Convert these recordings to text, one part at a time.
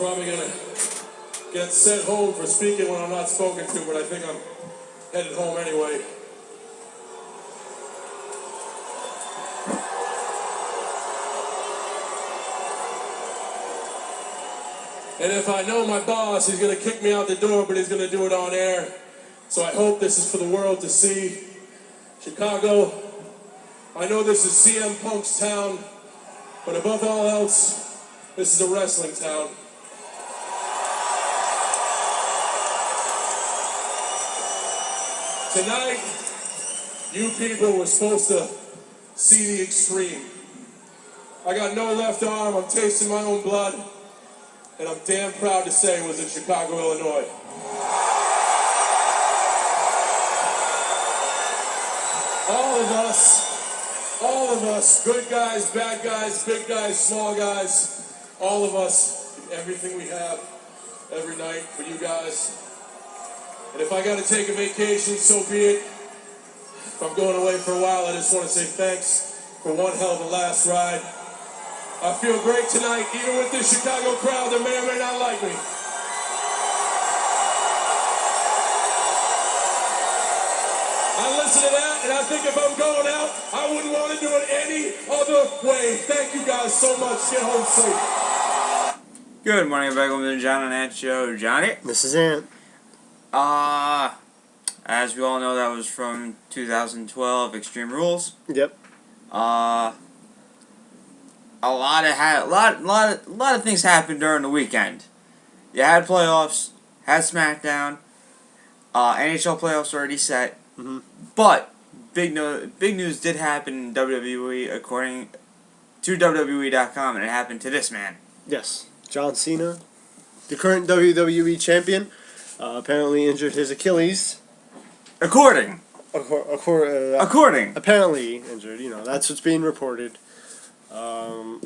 probably going to get sent home for speaking when I'm not spoken to, but I think I'm headed home anyway. And if I know my boss, he's going to kick me out the door, but he's going to do it on air. So I hope this is for the world to see. Chicago, I know this is CM Punk's town, but above all else, this is a wrestling town. Tonight, you people were supposed to see the extreme. I got no left arm, I'm tasting my own blood, and I'm damn proud to say it was in Chicago, Illinois. All of us, good guys, bad guys, big guys, small guys, all of us, everything we have, every night for you guys. And if I got to take a vacation, so be it. If I'm going away for a while, I just want to say thanks for one hell of a last ride. I feel great tonight, even with this Chicago crowd that may or may not like me. I listen to that, and I think if I'm going out, I wouldn't want to do it any other way. Thank you guys so much. Get home safe. Good morning, everybody. Welcome to the John and Ant Show. Johnny? This is Ant. As we all know, that was from 2012 Extreme Rules. Yep. A lot of things happened during the weekend. You had playoffs, had Smackdown, NHL playoffs already set. Mm-hmm. But big news did happen in WWE according to WWE.com, and it happened to this man. Yes, John Cena, the current WWE champion, apparently injured his Achilles. According. Apparently injured. You know, that's what's being reported. A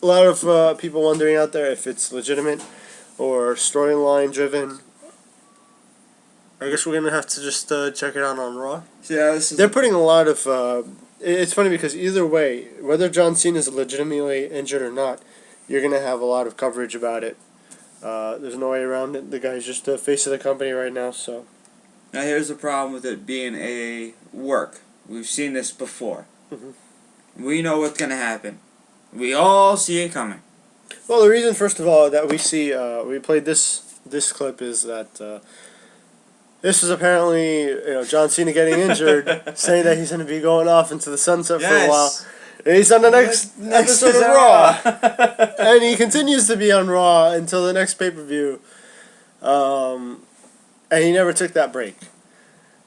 lot of people wondering out there if it's legitimate or storyline driven. I guess we're gonna have to just check it out on Raw. Yeah, they're putting a lot of. It's funny because either way, whether John Cena is legitimately injured or not, you're gonna have a lot of coverage about it. There's no way around it. The guy's just the face of the company right now. So. Now here's the problem with it being a work. We've seen this before. Mm-hmm. We know what's gonna happen. We all see it coming. Well, the reason, first of all, that we see we played this clip is that. This is apparently, John Cena getting injured, saying that he's going to be going off into the sunset for a while. And he's on the next episode of Raw. And he continues to be on Raw until the next pay-per-view. And he never took that break.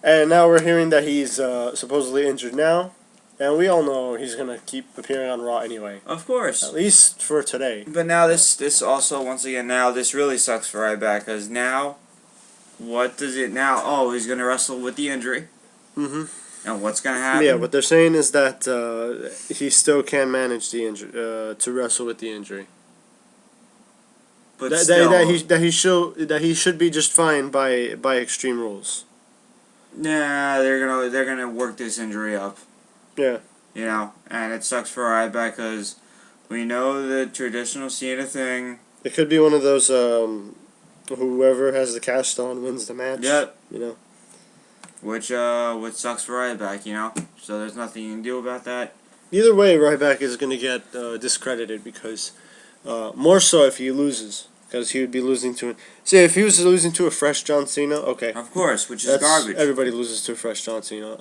And now we're hearing that he's supposedly injured now. And we all know he's going to keep appearing on Raw anyway. Of course. At least for today. But now this also, once again, now this really sucks for Ryback, because now... What does it now? Oh, he's going to wrestle with the injury. Mm-hmm. And what's going to happen? Yeah, what they're saying is that he still can manage the injury, to wrestle with the injury. But that he should be just fine by Extreme Rules. Nah, they're gonna work this injury up. Yeah. And it sucks for Ryback because we know the traditional Cena thing. It could be one of those. Whoever has the cast on wins the match. Yep. Which sucks for Ryback, So there's nothing you can do about that. Either way, Ryback is going to get discredited because more so if he loses, because he would be losing to. Say if he was losing to a fresh John Cena, okay. Of course, which is garbage. Everybody loses to a fresh John Cena.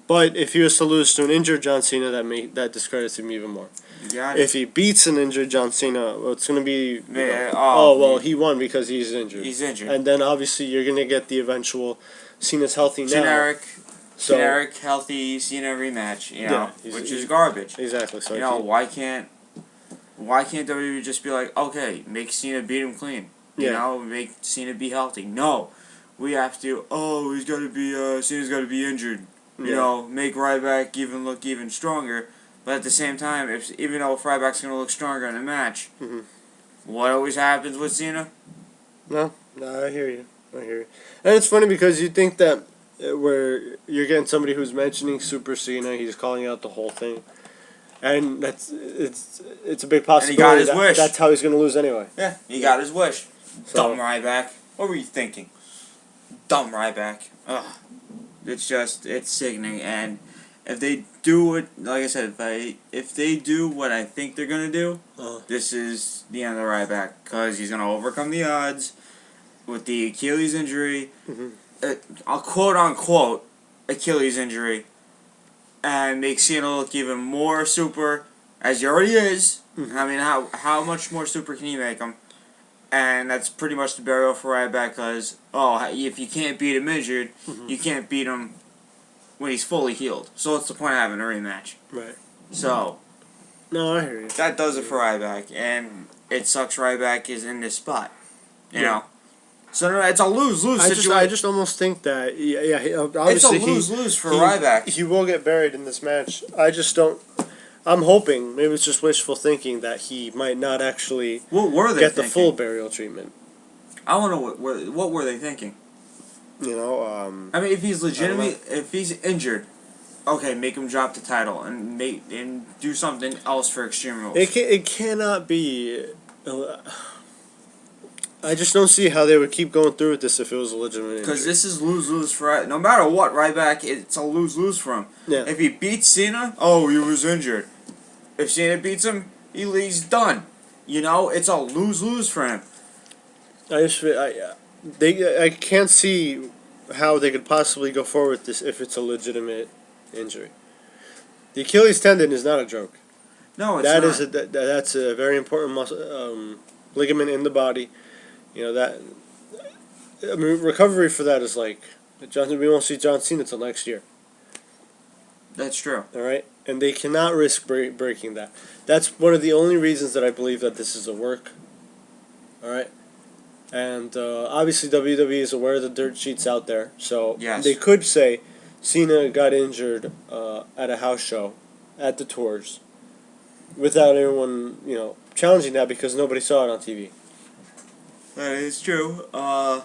But if he was to lose to an injured John Cena, that discredits him even more. You got it. If he beats an injured John Cena, well, it's going to be... he won because he's injured. He's injured. And then, obviously, you're going to get the eventual Cena's healthy now. Generic, healthy Cena rematch, which is garbage. Exactly. So why can't WWE just be like, okay, make Cena beat him clean? Make Cena be healthy. No. We have to, he's got to be, Cena's got to be injured. Make Ryback look even stronger. But at the same time, even though Ryback's going to look stronger in the match, what always happens with Cena? No, I hear you. And it's funny because you think that where you're getting somebody who's mentioning Super Cena, he's calling out the whole thing. And it's a big possibility. And he got his wish. That's how he's going to lose anyway. Yeah, he got his wish. So, Dumb Ryback. What were you thinking? Dumb Ryback. Ugh. It's sickening. And if they do it, like I said, if they do what I think they're gonna do, this is the end of Ryback, because he's gonna overcome the odds with the Achilles injury, a quote unquote Achilles injury, and make Cena look even more super, as he already is. I mean, how much more super can you make him? And that's pretty much the burial for Ryback, because, if you can't beat him injured, you can't beat him when he's fully healed. So what's the point of having a rematch? Right. So, no, I hear you. that does it for Ryback, and it sucks Ryback is in this spot. You know? So no, it's a lose-lose situation. I just almost think that, obviously it's a lose-lose for Ryback. He will get buried in this match. I just don't... I'm hoping, maybe it's just wishful thinking, that he might not actually get the full burial treatment. I want to know what were they thinking? You know, I mean, if he's legitimately, if he's injured, okay, make him drop the title and do something else for Extreme Rules. It cannot be... I just don't see how they would keep going through with this if it was a legitimate injury. Because this is lose-lose for... No matter what, Ryback, it's a lose-lose for him. Yeah. If he beats Cena, he was injured. If Cena beats him, he's done. You know, it's a lose-lose for him. I can't see how they could possibly go forward with this if it's a legitimate injury. The Achilles tendon is not a joke. No, it's not. That's a very important ligament in the body. You know that. I mean, recovery for that is like we won't see John Cena till next year. That's true. All right, and they cannot risk breaking that. That's one of the only reasons that I believe that this is a work. All right, and obviously WWE is aware of the dirt sheets out there, so they could say Cena got injured at a house show, at the tours, without anyone challenging that because nobody saw it on TV. That is true. Well,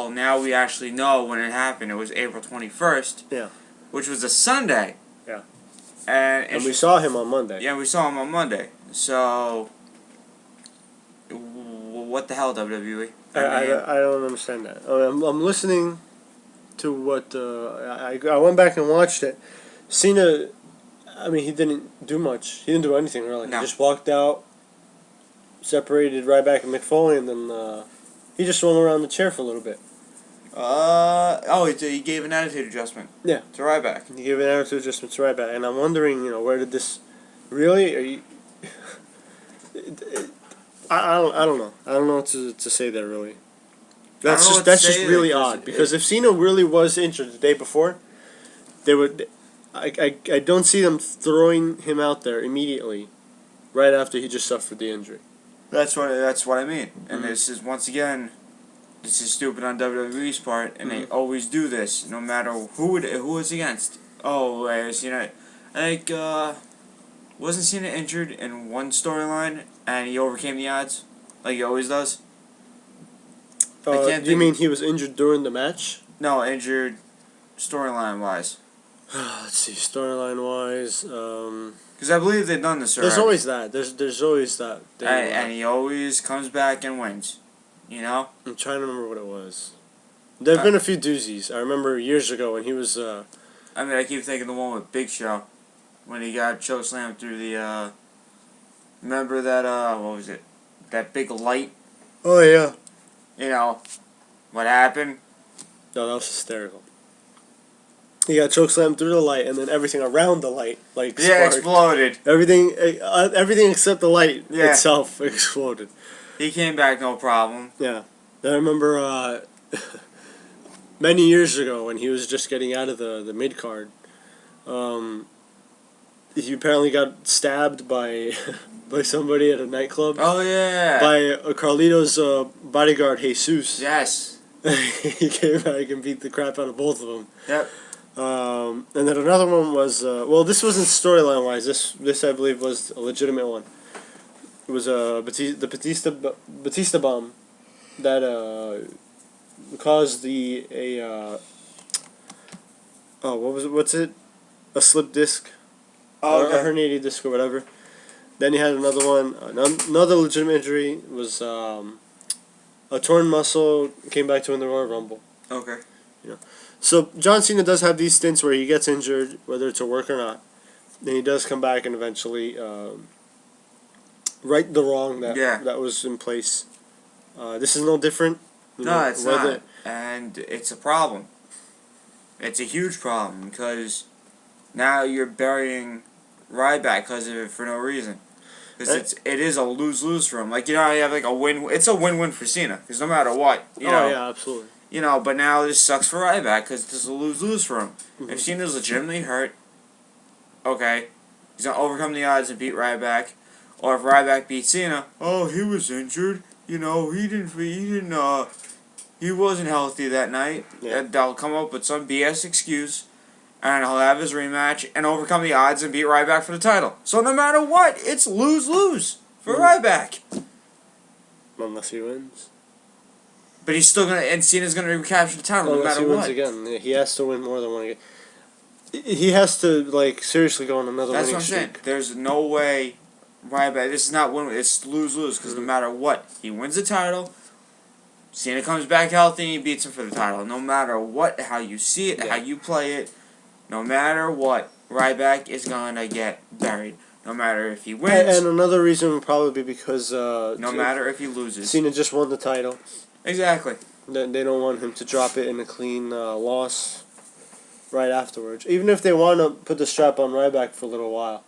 now we actually know when it happened. It was April 21st. Yeah. Which was a Sunday. Yeah. And we saw him on Monday. Yeah, we saw him on Monday. So, what the hell, WWE? I don't understand that. I'm listening to what... I went back and watched it. Cena, I mean, he didn't do much. He didn't do anything, really. No. He just walked out, separated Ryback and Mick Foley, and then he just swung around the chair for a little bit. He gave an attitude adjustment. Yeah. To Ryback. He gave an attitude adjustment to Ryback, and I'm wondering, where did this... Really? Are you... I don't know. I don't know what to say there, really. That's just really odd, because if Cena really was injured the day before, they would... I don't see them throwing him out there immediately, right after he just suffered the injury. That's what I mean. And this is, once again, this is stupid on WWE's part, and they always do this, no matter who it's against. Cena, wasn't Cena injured in one storyline, and he overcame the odds, like he always does? Do you mean he was injured during the match? No, injured storyline-wise. Let's see, storyline-wise, because I believe they've done this already. There's always that. There's always that. And he always comes back and wins. You know? I'm trying to remember what it was. There have been a few doozies. I remember years ago when he was... I keep thinking the one with Big Show. When he got chokeslammed through the... remember that, what was it? That big light? Oh, yeah. You know, what happened? No, that was hysterical. He got chokeslammed through the light, and then everything around the light, sparked. Exploded. Everything except the light itself exploded. He came back no problem. Yeah. I remember many years ago when he was just getting out of the mid-card, he apparently got stabbed by somebody at a nightclub. Oh, yeah. By Carlito's bodyguard, Jesus. Yes. He came back and beat the crap out of both of them. Yep. And then another one was, this wasn't storyline-wise. This I believe was a legitimate one. It was the Batista bomb that caused what's it? A slip disc. Oh, okay. Or herniated disc or whatever. Then he had another one. Another legitimate injury was a torn muscle. Came back to win the Royal Rumble. Okay. So John Cena does have these stints where he gets injured, whether it's a work or not. Then he does come back and eventually right the wrong that was in place. This is no different. No, it's not. And it's a problem. It's a huge problem because now you're burying Ryback because of it for no reason. Because it is a lose-lose for him. Like, you know, you have like a win. It's a win-win for Cena because no matter what, you know. Yeah, absolutely. You know, but now this sucks for Ryback because this is a lose-lose for him. Mm-hmm. If Cena's legitimately hurt, okay, he's gonna overcome the odds and beat Ryback. Or if Ryback beats Cena, oh, he was injured. You know, he wasn't healthy that night. Yeah. They'll come up with some BS excuse, and he'll have his rematch and overcome the odds and beat Ryback for the title. So no matter what, it's lose-lose for Ryback. Unless he wins. But he's still and Cena's gonna recapture the title no matter what. Unless he wins again. He has to win more than one again. He has to, like, seriously go on another winning streak. That's what I'm saying. There's no way Ryback, this is not win, it's lose-lose, because no matter what, he wins the title, Cena comes back healthy and he beats him for the title. No matter what, how you see it, how you play it, no matter what, Ryback is gonna get buried. No matter if he wins. And another reason would probably be because no matter if he loses. Cena just won the title. Exactly. They don't want him to drop it in a clean loss right afterwards. Even if they want to put the strap on Ryback for a little while,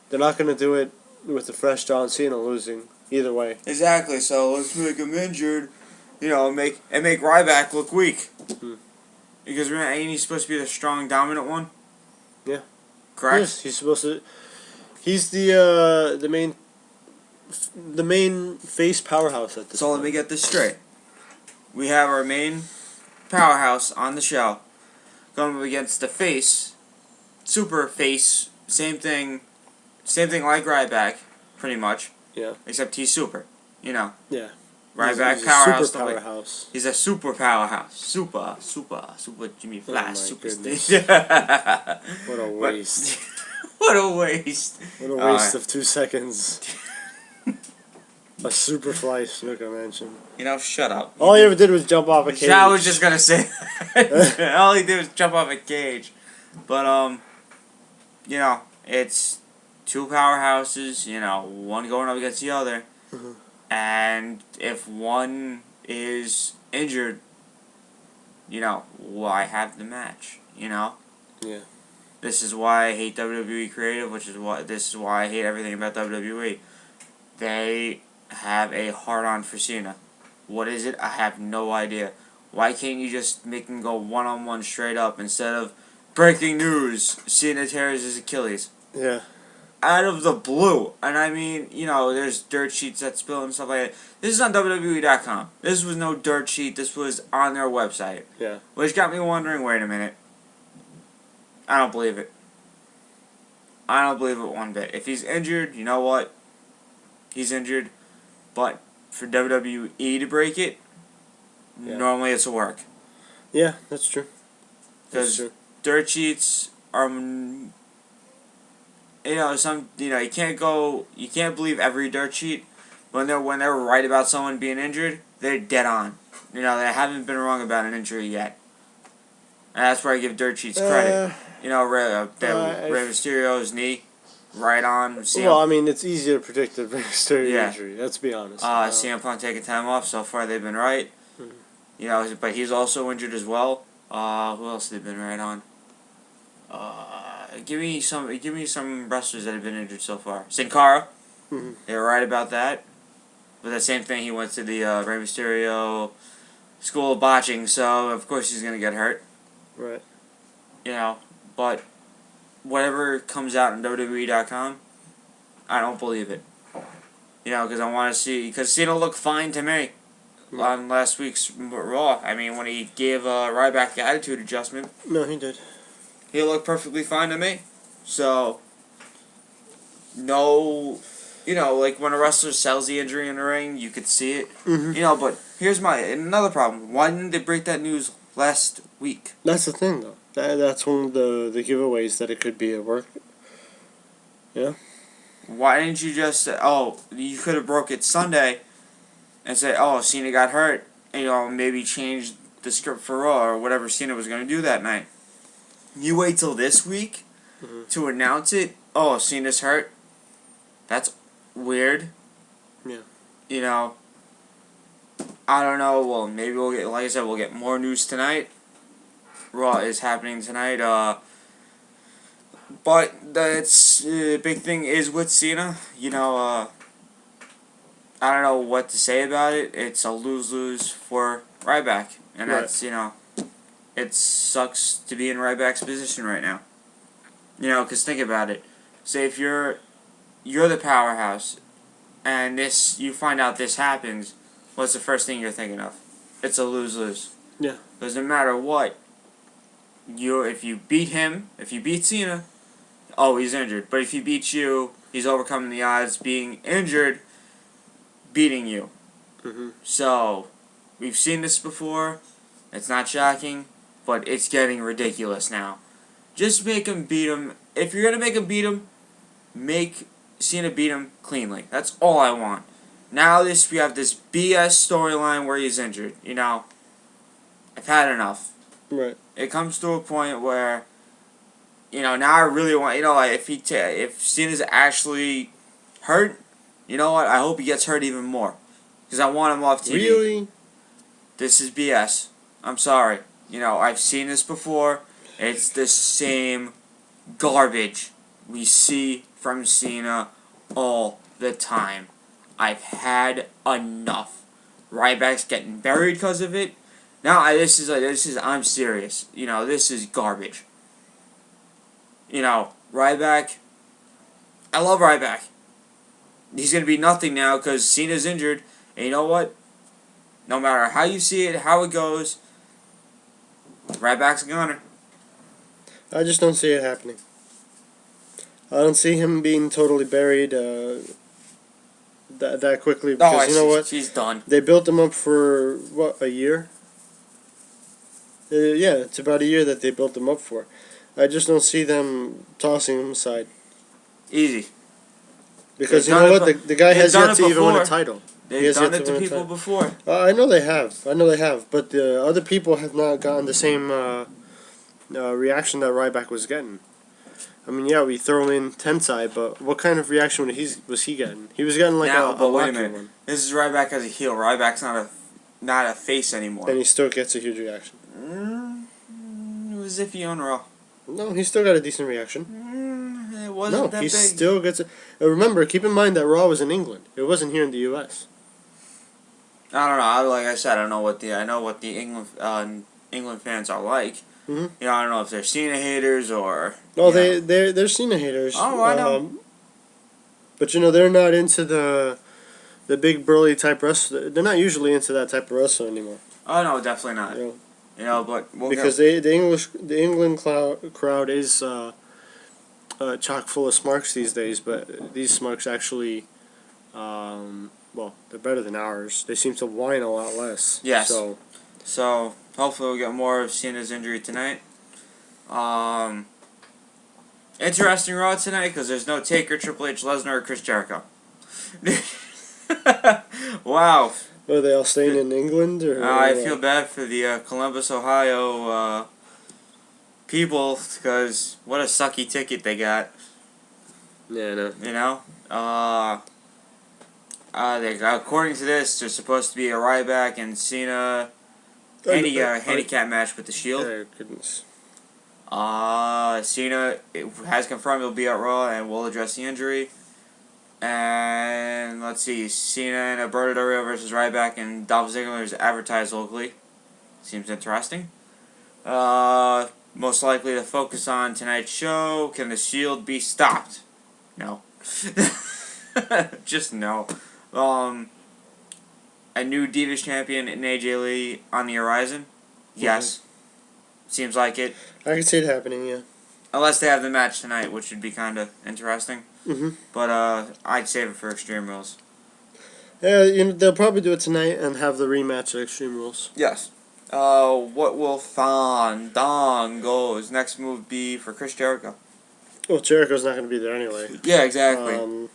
they're not going to do it with the fresh John Cena losing either way. Exactly. So let's make him injured, you know, make Ryback look weak. Mm-hmm. Because ain't he supposed to be the strong, dominant one? Yeah. Correct. Yes, he's supposed to. He's the main face powerhouse at this. So point. let me get this straight. We have our main powerhouse on the show going up against the face, super face, same thing like Ryback, pretty much. Yeah. Except he's super, you know. Yeah. Ryback he's powerhouse. Super powerhouse. He's a super powerhouse. Super Jimmy Flash. Super goodness. What a waste. What a waste. What a waste of 2 seconds. A Superfly Snooker Mansion. You know, shut up. All he ever did was jump off a cage. I was just gonna say that. All he did was jump off a cage. But, you know, it's 2 powerhouses, you know, one going up against the other. Mm-hmm. And if one is injured, you know, why have the match, you know? Yeah. This is why I hate WWE Creative, this is why I hate everything about WWE. They have a hard-on for Cena. What is it? I have no idea. Why can't you just make him go one-on-one straight up instead of breaking news, Cena tears his Achilles? Yeah. Out of the blue. And I mean, you know, there's dirt sheets that spill and stuff like that. This is on WWE.com. This was no dirt sheet. This was on their website. Yeah. Which got me wondering, wait a minute. I don't believe it. I don't believe it one bit. If he's injured, you know what? He's injured. But for WWE to break it, normally it's a work. Yeah, that's true. Because dirt sheets are, you know, you can't believe every dirt sheet. When they're right about someone being injured, they're dead on. You know, they haven't been wrong about an injury yet. And that's where I give dirt sheets credit. You know, Rey Mysterio's knee, right on. Well, I mean, it's easy to predict a Mysterio injury. Let's be honest. CM Punk taking time off. So far, they've been right. Mm-hmm. You know, but he's also injured as well. Who else have they been right on? Give me some wrestlers that have been injured so far. Sin Cara. Mm-hmm. They were right about that. But the same thing, he went to the Rey Mysterio school of botching, so of course he's gonna get hurt. Right. You know, but whatever comes out on WWE.com, I don't believe it. You know, because I want to see, because Cena looked fine to me on last week's Raw. I mean, when he gave Ryback the attitude adjustment. No, he did. He looked perfectly fine to me. So, no, you know, like when a wrestler sells the injury in the ring, you could see it. Mm-hmm. You know, but here's another problem. Why didn't they break that news last week? That's the thing, though. That's one of the giveaways that it could be a work. Yeah. Why didn't you just say, oh, you could have broke it Sunday and say, oh, Cena got hurt, and, maybe change the script for Raw or whatever Cena was going to do that night. You wait till this week to announce it, oh, Cena's hurt. That's weird. Yeah. I don't know. Well, maybe we'll get, like I said, we'll get more news tonight. Raw is happening tonight. But that's big thing is with Cena. I don't know what to say about it. It's a lose-lose for Ryback, and that's it sucks to be in Ryback's position right now. Because think about it. Say if you're the powerhouse, and you find out this happens, what's the first thing you're thinking of? It's a lose-lose. Yeah. Doesn't matter what. If you beat Cena, oh, he's injured. But if he beats you, he's overcoming the odds being injured, beating you. So, we've seen this before. It's not shocking, but it's getting ridiculous now. Just make him beat him. If you're gonna make him beat him, make Cena beat him cleanly. That's all I want. Now we have this BS storyline where he's injured. I've had enough. Right. It comes to a point where, now I really want, if Cena's actually hurt, you know what? I hope he gets hurt even more, because I want him off TV. Really? This is BS. I'm sorry. I've seen this before. It's the same garbage we see from Cena all the time. I've had enough. Ryback's getting buried because of it. Now I'm serious. This is garbage. Ryback. I love Ryback. He's gonna be nothing now because Cena's injured. And you know what? No matter how you see it, how it goes, Ryback's a goner. I just don't see it happening. I don't see him being totally buried that quickly, because you know what? He's done. They built him up for, what, a year? Yeah, it's about a year that they built him up for. I just don't see them tossing him aside. Easy. Because you know what? The guy has yet to even win a title. They've done it to people before. I know they have. But the other people have not gotten the same reaction that Ryback was getting. I mean, yeah, we throw in Tensai, but what kind of reaction was he getting? He was getting like a wait a minute. One. This is Ryback as a heel. Ryback's not a face anymore. And he still gets a huge reaction. It was iffy on Raw. No, he still got a decent reaction. It wasn't that big. No, he still gets it. Remember, keep in mind that Raw was in England. It wasn't here in the U.S. I don't know. Like I said, I know what the England fans are like. Mm-hmm. I don't know if they're Cena haters or. No, they're Cena haters. Oh, I know. But they're not into the big burly type wrestler. They're not usually into that type of wrestler anymore. Oh no, definitely not. But because the England crowd is chock full of smarks these days. But these smarks actually, they're better than ours. They seem to whine a lot less. Yes. So hopefully we'll get more of Cena's injury tonight. Interesting Raw tonight because there's no Taker, Triple H, Lesnar, or Chris Jericho. Wow. Are they all staying in England? Or I feel bad for the Columbus, Ohio people because what a sucky ticket they got. Yeah, no. According to this, there's supposed to be a Ryback and Cena handicap match with the Shield. Oh, goodness. Cena has confirmed he'll be at Raw and will address the injury. And let's see, Cena and Alberto Del Rio versus Ryback and Dolph Ziggler is advertised locally. Seems interesting. Most likely to focus on tonight's show. Can the Shield be stopped? No. Just no. A new Divas champion in AJ Lee on the horizon? Yes. Seems like it. I can see it happening, yeah. Unless they have the match tonight, which would be kind of interesting. Mm-hmm. But I'd save it for Extreme Rules. Yeah, they'll probably do it tonight and have the rematch at Extreme Rules. Yes. What will Fandango's next move be for Chris Jericho? Well, Jericho's not going to be there anyway. Yeah, exactly.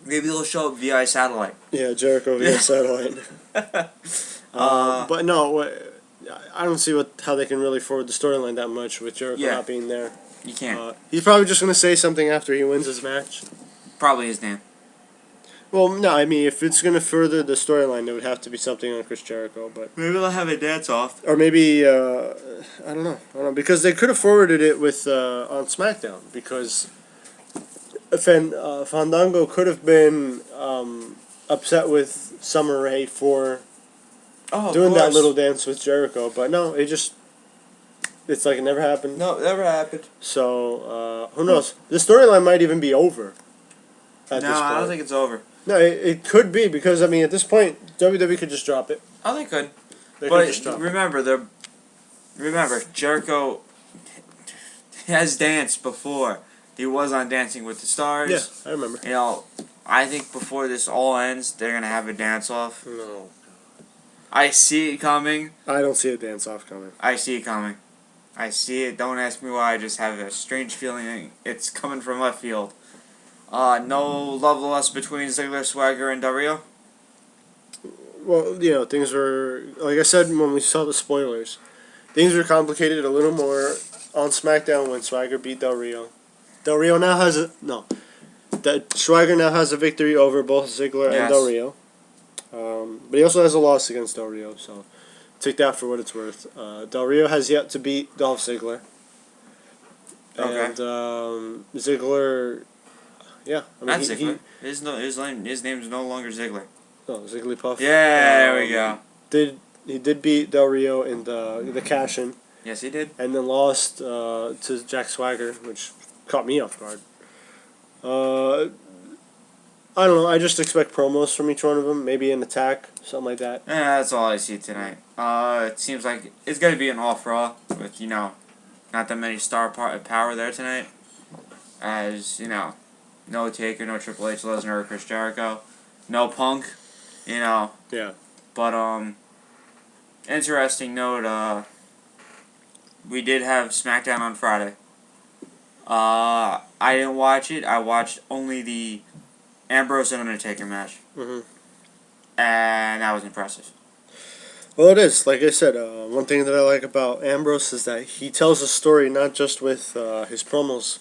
Maybe they'll show up via satellite. Yeah, Jericho via satellite. But no, I don't see how they can really forward the storyline that much with Jericho not being there. You can't. He's probably just going to say something after he wins his match. Probably his name. Well, no, I mean, if it's going to further the storyline, it would have to be something on Chris Jericho. But maybe they'll have a dance-off. Or maybe, I don't know. Because they could have forwarded it with on Smackdown. Because Fandango could have been upset with Summer Rae for doing that little dance with Jericho. But no, it's like it never happened. No, it never happened. So, who knows? The storyline might even be over. No, I don't think it's over. No, it could be because, I mean, at this point, WWE could just drop it. Oh, they could. But remember, Jericho has danced before. He was on Dancing with the Stars. Yeah, I remember. You know, I think before this all ends, they're going to have a dance-off. No. I see it coming. I don't see a dance-off coming. I see it coming. I see it. Don't ask me why. I just have a strange feeling it's coming from left field. No love lost between Ziggler, Swagger, and Del Rio? Well, you know, things were, like I said when we saw the spoilers, things were complicated a little more on SmackDown when Swagger beat Del Rio. Del Rio now has Swagger now has a victory over both Ziggler and Del Rio. But he also has a loss against Del Rio, so take that for what it's worth. Del Rio has yet to beat Dolph Ziggler. And Ziggler... Yeah, I mean, Not Ziggler. His name's no longer Ziggler. Oh, Zigglypuff. Yeah, there we go. He did beat Del Rio in the cash-in. Yes, he did. And then lost to Jack Swagger, which caught me off guard. I don't know. I just expect promos from each one of them. Maybe an attack, something like that. Yeah, that's all I see tonight. It seems like it's going to be an off Raw with, you know, not that many star power there tonight. As, you know, no Taker, no Triple H, Lesnar, or Chris Jericho. No Punk, you know. Yeah. But, interesting note, we did have SmackDown on Friday. I didn't watch it. I watched only the Ambrose and Undertaker match. Mm-hmm. And that was impressive. Well, it is. Like I said, one thing that I like about Ambrose is that he tells a story not just with his promos,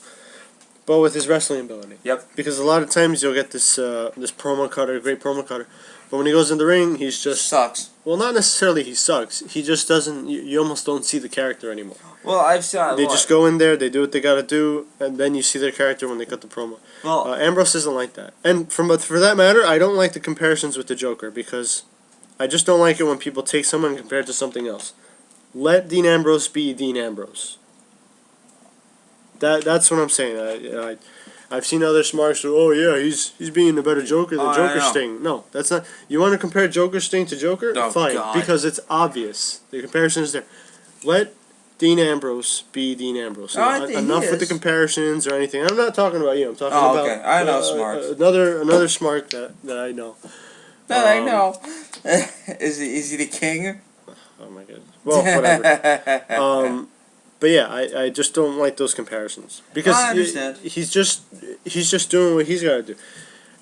but with his wrestling ability. Yep. Because a lot of times you'll get this promo cutter, great promo cutter, but when he goes in the ring, he's just... Sucks. Well, not necessarily he sucks. He just doesn't... You almost don't see the character anymore. Well, I've seen... They just go in there, they do what they gotta do, and then you see their character when they cut the promo. Well, Ambrose isn't like that. And for that matter, I don't like the comparisons with the Joker, because I just don't like it when people take someone and compare it to something else. Let Dean Ambrose be Dean Ambrose. That's what I'm saying. I've seen other smarts who, oh yeah, he's being a better Joker than Joker Sting. No, that's not. You want to compare Joker Sting to Joker? Oh, fine, God. because it's obvious. The comparison is there. Let Dean Ambrose be Dean Ambrose. Enough with the comparisons or anything. I'm not talking about you. I'm talking about. Okay. I know smarts. Another smart that I know. That I know. Is he the king? Oh my god. Well, whatever. But yeah, I just don't like those comparisons because I understand. He's just doing what he's got to do.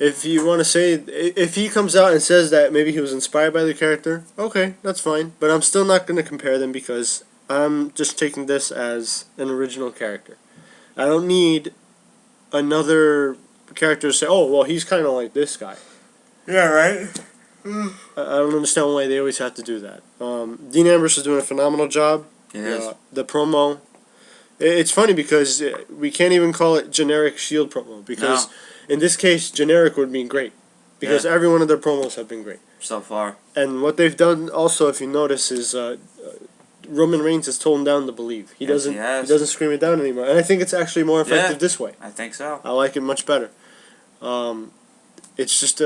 If you want to say, if he comes out and says that maybe he was inspired by the character, okay, that's fine. But I'm still not going to compare them because I'm just taking this as an original character. I don't need another character to say, oh, well, he's kind of like this guy. Yeah, right. I don't understand why they always have to do that. Dean Ambrose is doing a phenomenal job. The promo. It's funny because we can't even call it generic Shield promo because in this case, generic would mean great because every one of their promos have been great so far. And what they've done also, if you notice, is Roman Reigns has toned down the believe. He doesn't scream it down anymore, and I think it's actually more effective this way. I think so. I like it much better. It's just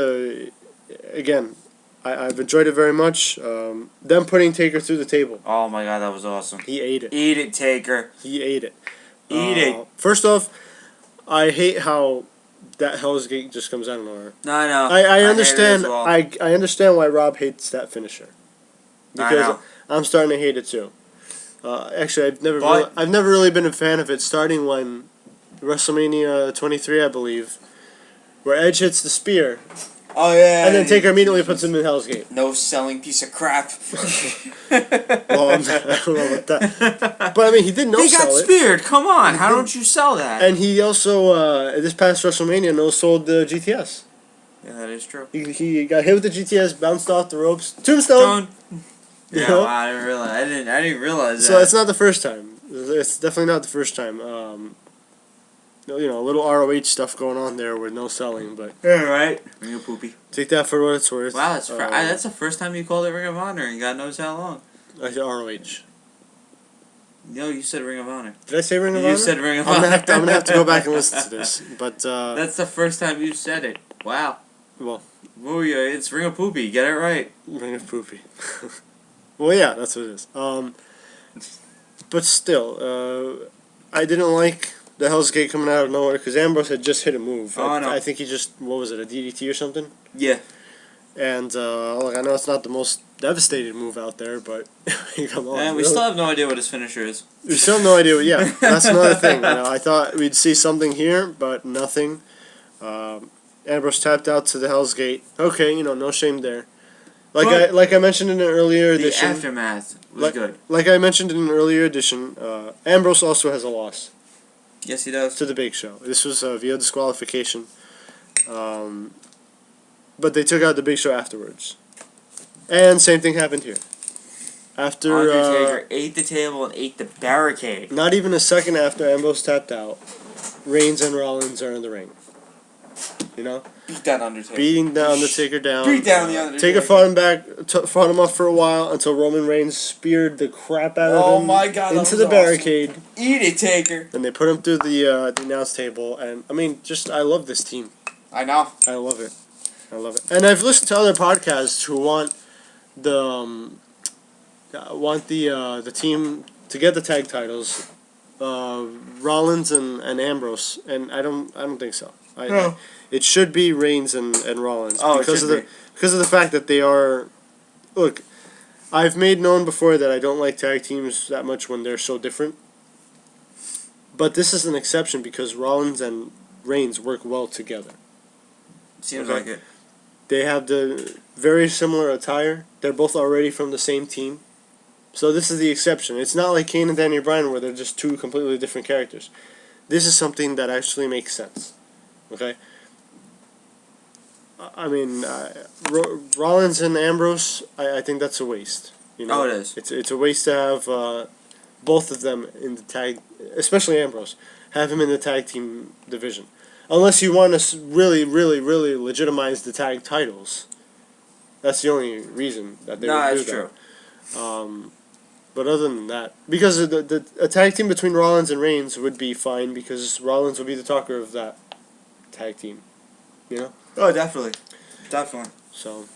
again. I've enjoyed it very much. Them putting Taker through the table. Oh my god, that was awesome. He ate it. Eat it, Taker. He ate it. Eat it. First off, I hate how that Hell's Gate just comes out of nowhere. No, I know. I understand. Well. I understand why Rob hates that finisher. Because I'm starting to hate it too. Actually, I've never really been a fan of it. Starting when WrestleMania 23, I believe, where Edge hits the spear, Oh yeah. and then Taker immediately puts him in Hell's Gate. No selling piece of crap. Well, I don't know about that. But I mean, he did no He sell got it. speared. Come on, how don't you sell that? And he also, this past WrestleMania, no sold the GTS. Yeah, that is true. He got hit with the GTS, bounced off the ropes, tombstone. Yeah, You know? well, I didn't realize. I didn't realize that. So it's not the first time. It's definitely not the first time. You know, a little ROH stuff going on there with no selling, but Yeah, right. Ring of Poopy. take that for what it's worth. Wow, that's the first time you called it Ring of Honor, and God knows how long. I said ROH. No, you said Ring of Honor. Did I say Ring of Honor? You said Ring of I'm Honor. gonna have to go back and listen to this. But That's the first time you said it. Wow. well, It's Ring of Poopy. Get it right. Ring of Poopy. Well, yeah, that's what it is. But still, I didn't like the Hell's Gate coming out of nowhere because Ambrose had just hit a move. Oh, no. I think he just, what was it, a DDT or something? Yeah. And look, I know it's not the most devastating move out there, but come on. And we really? still have no idea what his finisher is. We still have no idea. Yeah, that's another thing. You know, I thought we'd see something here, but nothing. Ambrose tapped out to the Hell's Gate. Okay, you know, no shame there. Like I mentioned in an earlier The edition. aftermath was good. Like I mentioned in an earlier edition, Ambrose also has a loss Yes, he does. to the Big Show. This was via disqualification. But they took out the Big Show afterwards. And same thing happened here. After Undertaker ate the table and ate the barricade. not even a second after Ambrose tapped out, Reigns and Rollins are in the ring. You know? Beat that Undertaker. Beating the Undertaker down. Beat down the Undertaker. Taker fought him back, fought him up for a while until Roman Reigns speared the crap out of him my God, that into was the awesome. barricade. Eat it, Taker. And they put him through the announce table. And, I mean, I love this team. I know. I love it. I love it. And I've listened to other podcasts who want the team to get the tag titles, Rollins and Ambrose, and I don't think so. No. It should be Reigns and Rollins because it of the fact that they are. Look, I've made known before that I don't like tag teams that much when they're so different. But this is an exception because Rollins and Reigns work well together. Seems Okay. like it. They have the very similar attire. They're both already from the same team. So this is the exception. It's not like Kane and Daniel Bryan where they're just two completely different characters. This is something that actually makes sense. Okay? I mean, Rollins and Ambrose, I think that's a waste. You know? Oh, it is. It's a waste to have both of them in the tag, especially Ambrose, have him in the tag team division. Unless you want to really, really, really legitimize the tag titles. That's the only reason that they would do that's that. true. But other than that, because a tag team between Rollins and Reigns would be fine because Rollins would be the talker of that tag team. You know? Oh, definitely. Definitely. So,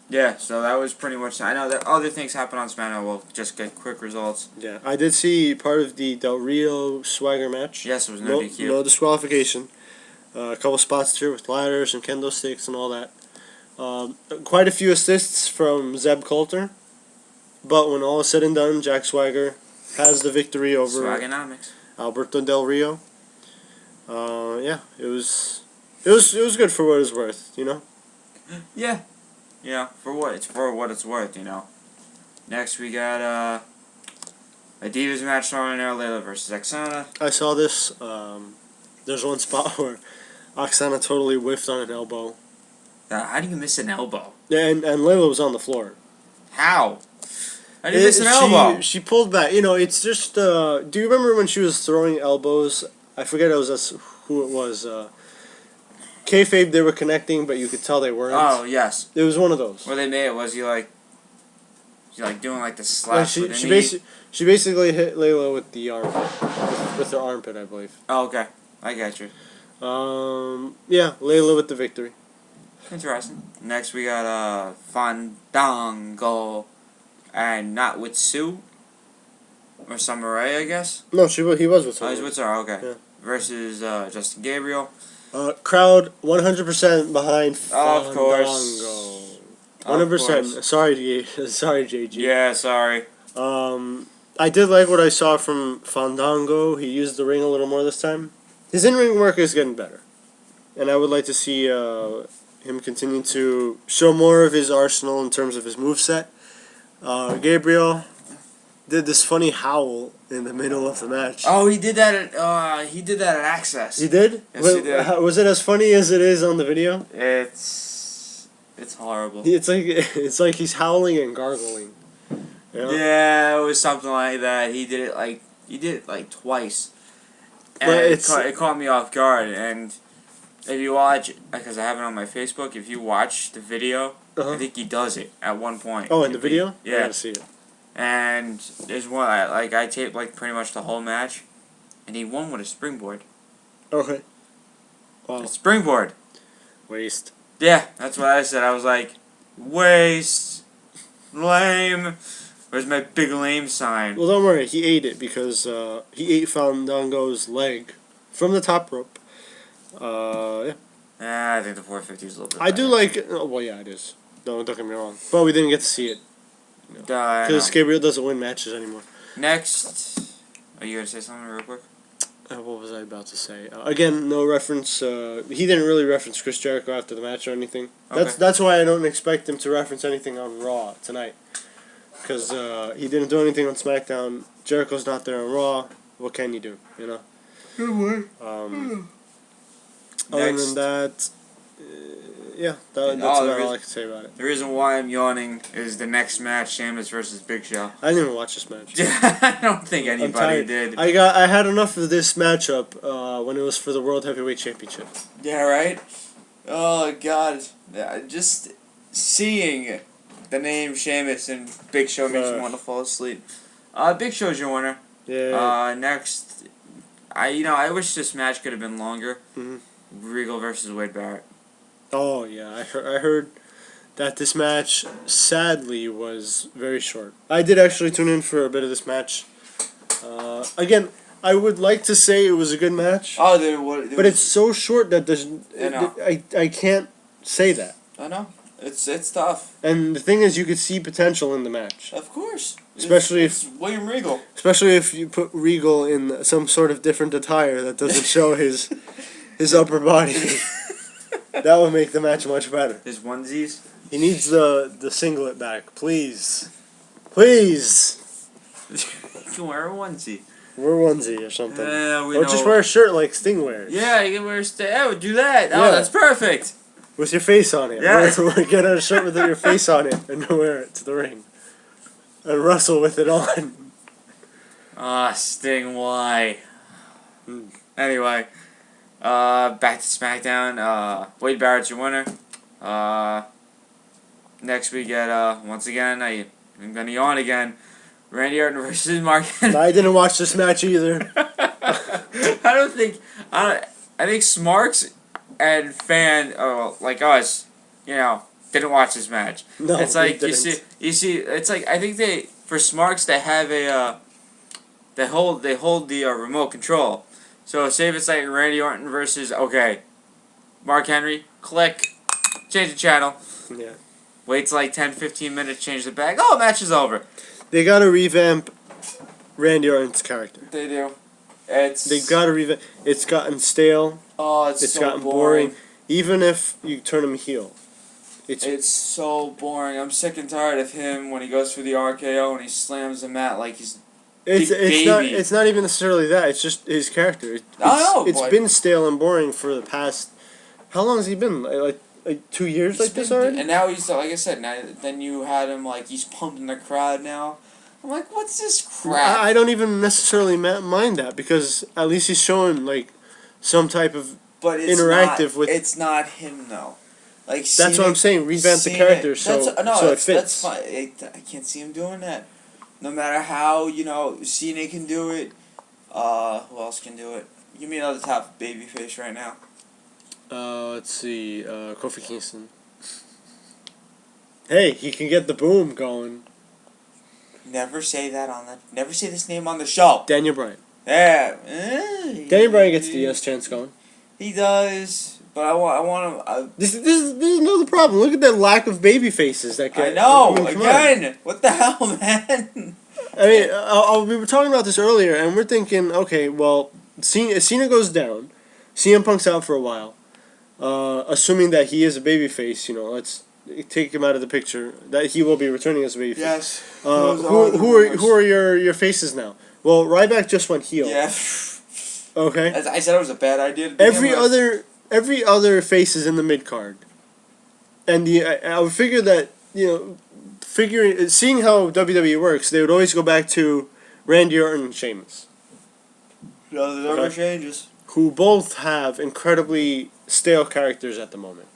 yeah, so that was pretty much. I know that other things happen on SmackDown. We'll just get quick results. yeah. I did see part of the Del Rio Swagger match. Yes, it was no DQ. No disqualification. A couple spots here with ladders and kendo sticks and all that. Quite a few assists from Zeb Coulter. But when all is said and done, Jack Swagger has the victory over Swagonomics. Alberto Del Rio. Yeah, it was good for what it's worth, you know. Yeah. Yeah, for what it's worth, you know. Next we got a Divas match on there, Layla versus Oksana. I saw this. There's one spot where Oksana totally whiffed on an elbow. How do you miss an elbow? Yeah, and Layla was on the floor. How? How do you miss an elbow? She pulled back. You know, it's just. Do you remember when she was throwing elbows? I forget who it was. Kayfabe, they were connecting, but you could tell they weren't. Oh, yes. It was one of those. What they made it was you doing like the slap she with the knee? she basically hit Layla with the arm, with her armpit, I believe. Oh, okay. I got you. Yeah, Layla with the victory. Interesting. Next we got Fandango and Not With Sue. Or Samurai, I guess. No, he was with her. Oh, he's with her, okay. Yeah. Versus Justin Gabriel. Crowd 100% behind Fandango. Of course. 100%. Sorry, JG. Yeah, sorry. I did like what I saw from Fandango. He used the ring a little more this time. His in-ring work is getting better. And I would like to see him continue to show more of his arsenal in terms of his moveset. Gabriel did this funny howl in the middle of the match. Oh, he did that at Access. He did? Yes, he did. Was it as funny as it is on the video? It's horrible. It's like he's howling and gargling. You know? Yeah, it was something like that. He did it like twice, and But it caught me off guard. And if you watch, because I have it on my Facebook, if you watch the video, I think he does it at one point. Oh, in the video? Yeah. I gotta see it. And there's one I taped like pretty much the whole match, and he won with a springboard. Okay. Wow. A springboard. Waste. Yeah, that's what I said. I was like, waste, lame. Where's my big lame sign? Well, don't worry. He ate it because he ate Fandango's leg from the top rope. Yeah. I think the 450 is a little bit I do better. like. Oh, well, yeah, it is. Don't get me wrong. But we didn't get to see it I because know. Gabriel doesn't win matches anymore. Next, are you gonna say something real quick? What was I about to say? Again, no reference. He didn't really reference Chris Jericho after the match or anything. Okay. That's why I don't expect him to reference anything on Raw tonight. Because he didn't do anything on SmackDown. Jericho's not there on Raw. What can you do? You know. Other than that, yeah, that's about all I can say about it. The reason why I'm yawning is the next match, Sheamus versus Big Show. I didn't even watch this match. I don't think I'm anybody tired. did. I had enough of this matchup when it was for the World Heavyweight Championship. Yeah, right? Oh, God. Just seeing the name Sheamus and Big Show makes me want to fall asleep. Big Show's your winner. Yeah. Next, I wish this match could have been longer. Mm-hmm. Regal versus Wade Barrett. Oh yeah, I heard that this match sadly was very short. I did actually tune in for a bit of this match. Again, I would like to say it was a good match. Oh, but it's so short that I can't say that. I know. It's tough. And the thing is, you could see potential in the match. Of course. Especially it's William Regal. Especially if you put Regal in some sort of different attire that doesn't show his upper body. That would make the match much better. His onesies? He needs the singlet back, please. Please! You can wear a onesie. Wear a onesie or something. Or just wear a shirt like Sting wears. Yeah, you can wear do that. Oh, that's perfect. With your face on it. Yeah. Get a shirt with your face on it and wear it to the ring. And wrestle with it on. Sting, why? Anyway. Back to SmackDown. Wade Barrett's your winner. Next we get, once again, I'm gonna yawn again. Randy Orton versus Mark Henry. I didn't watch this match either. I think Smarks and like us, didn't watch this match. No, it's like they you didn't. see, it's like I think for Smarks they have they hold the remote control. So say if it's like Randy Orton versus Mark Henry, click, change the channel. Yeah. Waits like 10-15 minutes, change the bag. Oh, match is over. They gotta revamp Randy Orton's character. They do. They gotta revamp. It's gotten stale. Oh, it's so gotten boring. Even if you turn him heel. It's so boring. I'm sick and tired of him when he goes through the RKO and he slams the mat like he's It's not even necessarily that. It's just his character. It's been stale and boring for the past. How long has he been? Like 2 years like this already? And now he's like I said. Then you had him like he's pumping the crowd now. I'm like, what's this crap? I don't even necessarily mind that because at least he's showing like some type of interactive with. It's not him though. Like that's what I'm saying. Revamp the character so it fits. That's fine. I can't see him doing that. No matter how Cena can do it. Who else can do it? Give me another top babyface right now. Let's see. Kofi Kingston. Hey, he can get the boom going. Never say Never say this name on the show. Daniel Bryan. Yeah. Daniel Bryan gets the yes chance going. He does, but I want him. This is another problem. Look at that lack of baby faces that guy. I know. come Again, on. what the hell, man? I mean, we were talking about this earlier, and we're thinking, okay, well, Cena goes down, CM Punk's out for a while, assuming that he is a babyface. Let's take him out of the picture. That he will be returning as a babyface. Yes. Who are your faces now? Well, Ryback just went heel. Yeah. Okay. As I said, it was a bad idea. Every other face is in the mid card, and I would figure that seeing how WWE works, they would always go back to Randy Orton and Sheamus. No, there never changes. Who both have incredibly stale characters at the moment.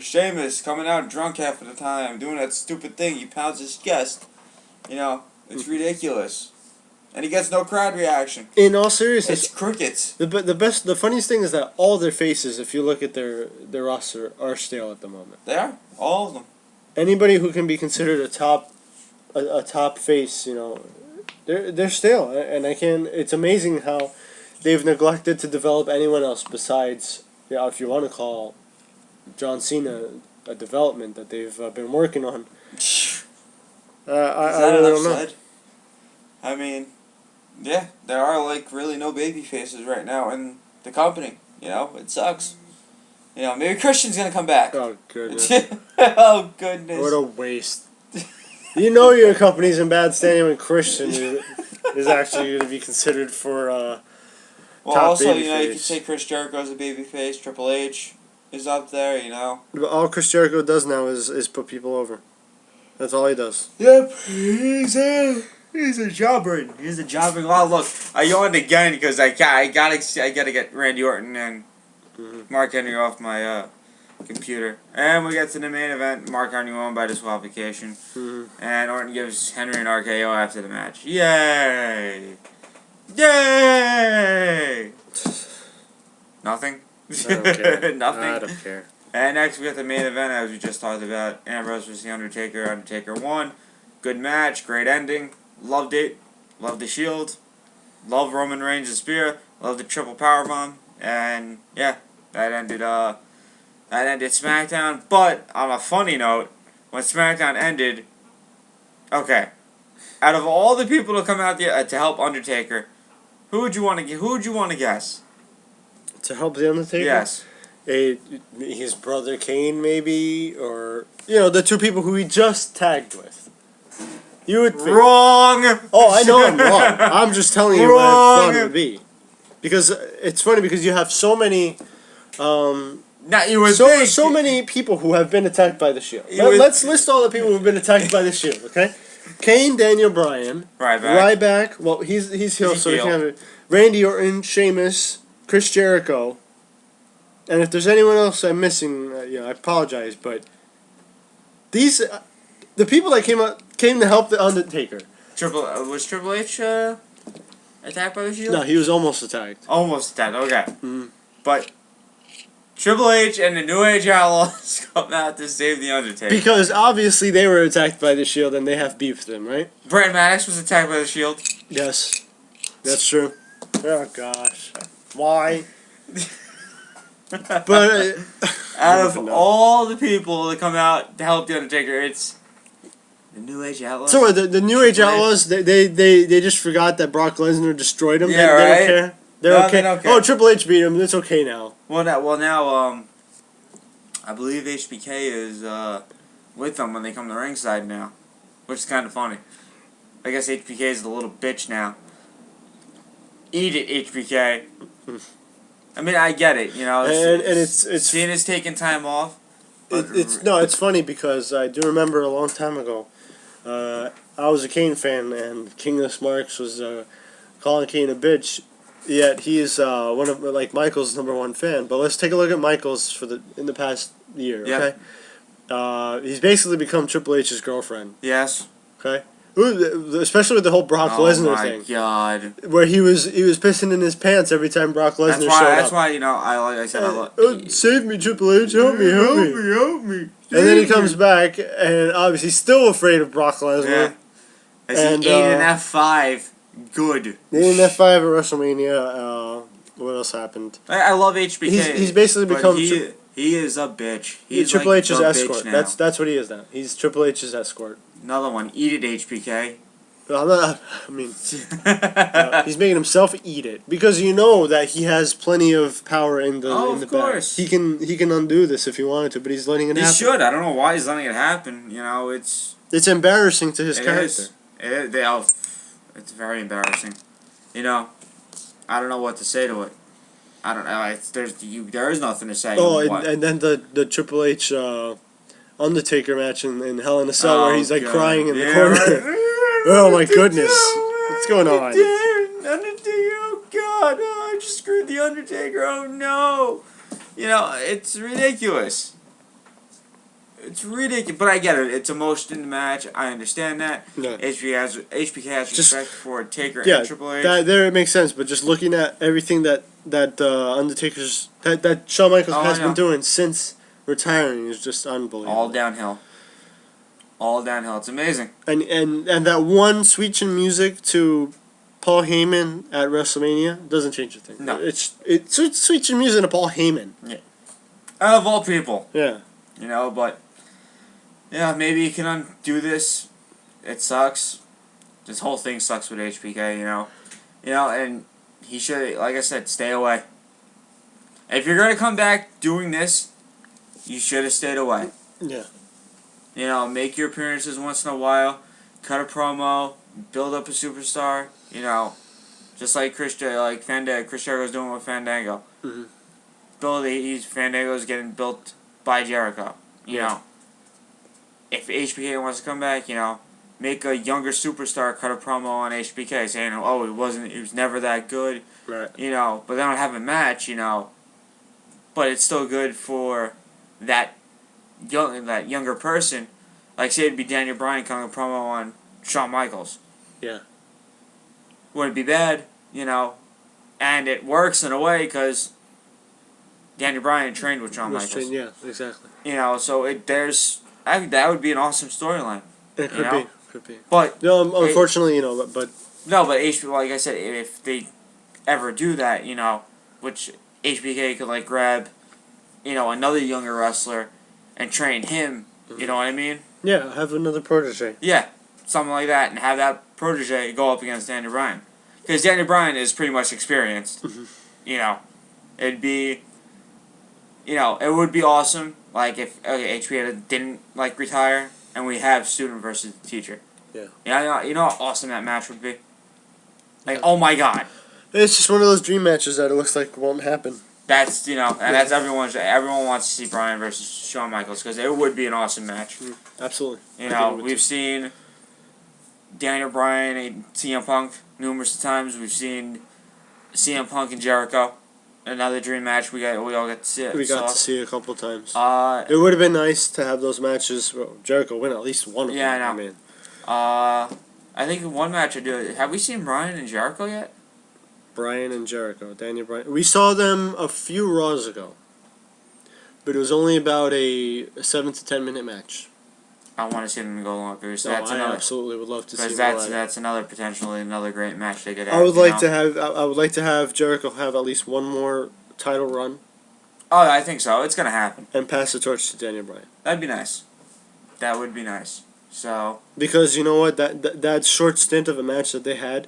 Sheamus coming out drunk half of the time, doing that stupid thing. He pounds his chest. It's ridiculous. And he gets no crowd reaction. In all seriousness, it's crickets. The funniest thing is that all their faces, if you look at their roster, are stale at the moment. They are, all of them. Anybody who can be considered a top face, they're stale, and I can. It's amazing how they've neglected to develop anyone else besides, if you want to call John Cena a development that they've been working on. I don't know. Said? I mean, yeah, there are really no baby faces right now in the company. It sucks. Maybe Christian's gonna come back. Oh goodness. Oh goodness. What a waste. Your company's in bad standing when Christian is actually going to be considered for well, top also, baby you face. can say Chris Jericho as a baby face. Triple H is up there, But all Chris Jericho does now is put people over. That's all he does. Yep, he's a jobber. He's a jobbing. Oh, look, I yawned again because I gotta get Randy Orton and Mark Henry off my computer. And we get to the main event. Mark Henry won by disqualification. And Orton gives Henry an RKO after the match. Yay! Yay! Nothing? I don't care. Nothing? I don't care. And next we got the main event, as we just talked about. Ambrose vs. The Undertaker. Undertaker won. Good match. Great ending. Loved it. Loved the Shield. Loved Roman Reigns' spear. Loved the triple powerbomb. And yeah, that ended SmackDown. But on a funny note, when SmackDown ended, okay, out of all the people to come out there to help Undertaker, who would you want to guess? To help the Undertaker? Yes. His brother Kane, maybe, or the two people who he just tagged with. You would think. Wrong. Oh, I know I'm wrong. I'm just telling you what I thought it would be. Because it's funny because you have so many. Now you would think. So many people who have been attacked by the Shield. Let's list all the people who have been attacked by the Shield. Okay, Kane, Daniel Bryan, Ryback. Well, he's heel, so he can't. Randy Orton, Sheamus, Chris Jericho, and if there's anyone else I'm missing, I apologize. But these, the people that came to help the Undertaker. Was Triple H attacked by the Shield? No, he was almost attacked. Almost attacked. Okay, but Triple H and the New Age Outlaws come out to save the Undertaker. Because obviously they were attacked by the Shield and they have beef with them, right? Brett Maddox was attacked by the Shield. Yes, that's true. Oh gosh, why? But out of all the people that come out to help the Undertaker, it's the New Age Outlaws. So the New Age Outlaws, they just forgot that Brock Lesnar destroyed him. Yeah, they right. Don't care. They're okay. They don't care. Oh, Triple H beat him. It's okay now. Well, now, I believe HBK is with them when they come to ringside now, which is kind of funny. I guess HBK is the little bitch now. Eat it, HBK. I mean, I get it, And it's Cena's taking time off. It's funny because I do remember a long time ago, I was a Kane fan and Kingless Marks was calling Kane a bitch. Yet he is one of Michael's #1 fan. But let's take a look at Michael's in the past year. Yep. Okay, he's basically become Triple H's girlfriend. Yes. Okay. Especially with the whole Brock Lesnar thing. Oh my God. Where he was pissing in his pants every time Brock Lesnar showed up. That's why I said save me, Triple H, help me. And then he comes back and obviously still afraid of Brock Lesnar. Yeah. As he ate an F5. Good. They in F5 at WrestleMania. What else happened? I love HBK. He's basically become. He is a bitch. He's Triple H's the escort. Bitch now. That's what he is now. He's Triple H's escort. Another one. Eat it, HBK. I'm not, I mean, he's making himself eat it because you know that he has plenty of power in the Oh, in the of course. bag. He can undo this if he wanted to, but he's letting it He happen. should. I don't know why he's letting it happen. You know, it's embarrassing to his it character. is. It's very embarrassing. You know, I don't know what to say to it. I don't know. There is nothing to say. Oh, and then the Triple H Undertaker match in Hell in a Cell where he's like God. crying in the Yeah, corner. right. Oh my goodness, what's going on? Undertaker, oh God, oh, I just screwed the Undertaker, oh no. You know, it's ridiculous. It's ridiculous, but I get it. It's emotion in the match. I understand that. Yeah. HBK has respect for Taker Yeah, and Triple H. there it makes sense. But just looking at everything that Undertaker's that Shawn Michaels has been doing since retiring is just unbelievable. All downhill. All downhill. It's amazing. And that one switching music to Paul Heyman at WrestleMania doesn't change a thing. No. It's switching music to Paul Heyman. Yeah. Out of all people. Yeah. You know, but yeah, maybe you can undo this. It sucks. This whole thing sucks with HBK, you know. You know, and he should, like I said, stay away. If you're gonna come back doing this, you should have stayed away. Yeah. You know, make your appearances once in a while, cut a promo, build up a superstar. You know, just like Chris Jericho's doing with Fandango. Mm-hmm. Fandango's getting built by Jericho. You know, if HBK wants to come back, you know, make a younger superstar cut a promo on HBK saying, "Oh, he was never that good." Right. You know, but they don't have a match. You know, but it's still good for that younger person. Like say it'd be Daniel Bryan cutting a promo on Shawn Michaels. Yeah. Wouldn't be bad, you know, and it works in a way because Daniel Bryan trained with Shawn Michaels. Yeah, exactly. You know, so that would be an awesome storyline. It could be. But no, unfortunately, you know, but no, but like I said, if they ever do that, you know, which HBK could like grab, you know, another younger wrestler and train him. You know what I mean? Yeah, have another protege. Yeah, something like that, and have that protege go up against Daniel Bryan. Because Daniel Bryan is pretty much experienced. You know, it'd be, you know, it would be awesome, like, if HBK didn't, like, retire, and we have student versus teacher. Yeah. You know how awesome that match would be? Like, oh my God. It's just one of those dream matches that it looks like won't happen. That's, you know, and that's everyone wants to see Bryan versus Shawn Michaels, because it would be an awesome match. Absolutely. You know, we've seen Daniel Bryan and CM Punk numerous times. We've seen CM Punk and Jericho. Another dream match we all got to see. We got to see a couple times. It would have been nice to have those matches. Well, Jericho win at least one of them. Yeah, I know. I mean, I think one match I do. Have we seen Bryan and Jericho yet? Bryan and Jericho, Daniel Bryan. We saw them a few Raws ago, but it was only about a 7 to 10 minute match. I want to see them go longer. So I absolutely would love to see. Because that's potentially another great match they could have. I would like to have Jericho have at least one more title run. Oh, I think so. It's gonna happen. And pass the torch to Daniel Bryan. That'd be nice. That would be nice. So. Because you know what, that short stint of a match that they had,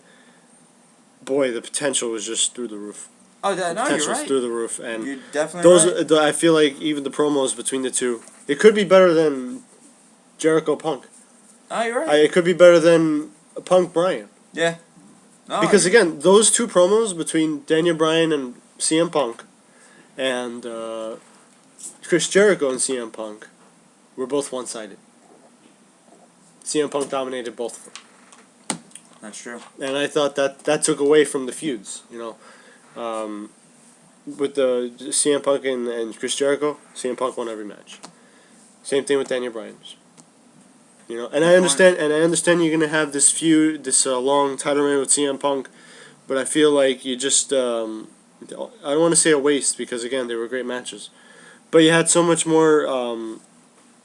boy, the potential was just through the roof. Oh, no, you're right. Was through the roof, and you're definitely right. I feel like even the promos between the two, it could be better than Jericho Punk. Oh, you're right. It could be better than Punk Bryan. Yeah. No, because again, those two promos between Daniel Bryan and CM Punk, and Chris Jericho and CM Punk, were both one-sided. CM Punk dominated both of them. That's true. And I thought that took away from the feuds, you know. With the CM Punk and Chris Jericho, CM Punk won every match. Same thing with Daniel Bryan. You know, and I understand you're gonna have this feud, this long title reign with CM Punk, but I feel like you just I don't want to say a waste because again they were great matches, but you had so much more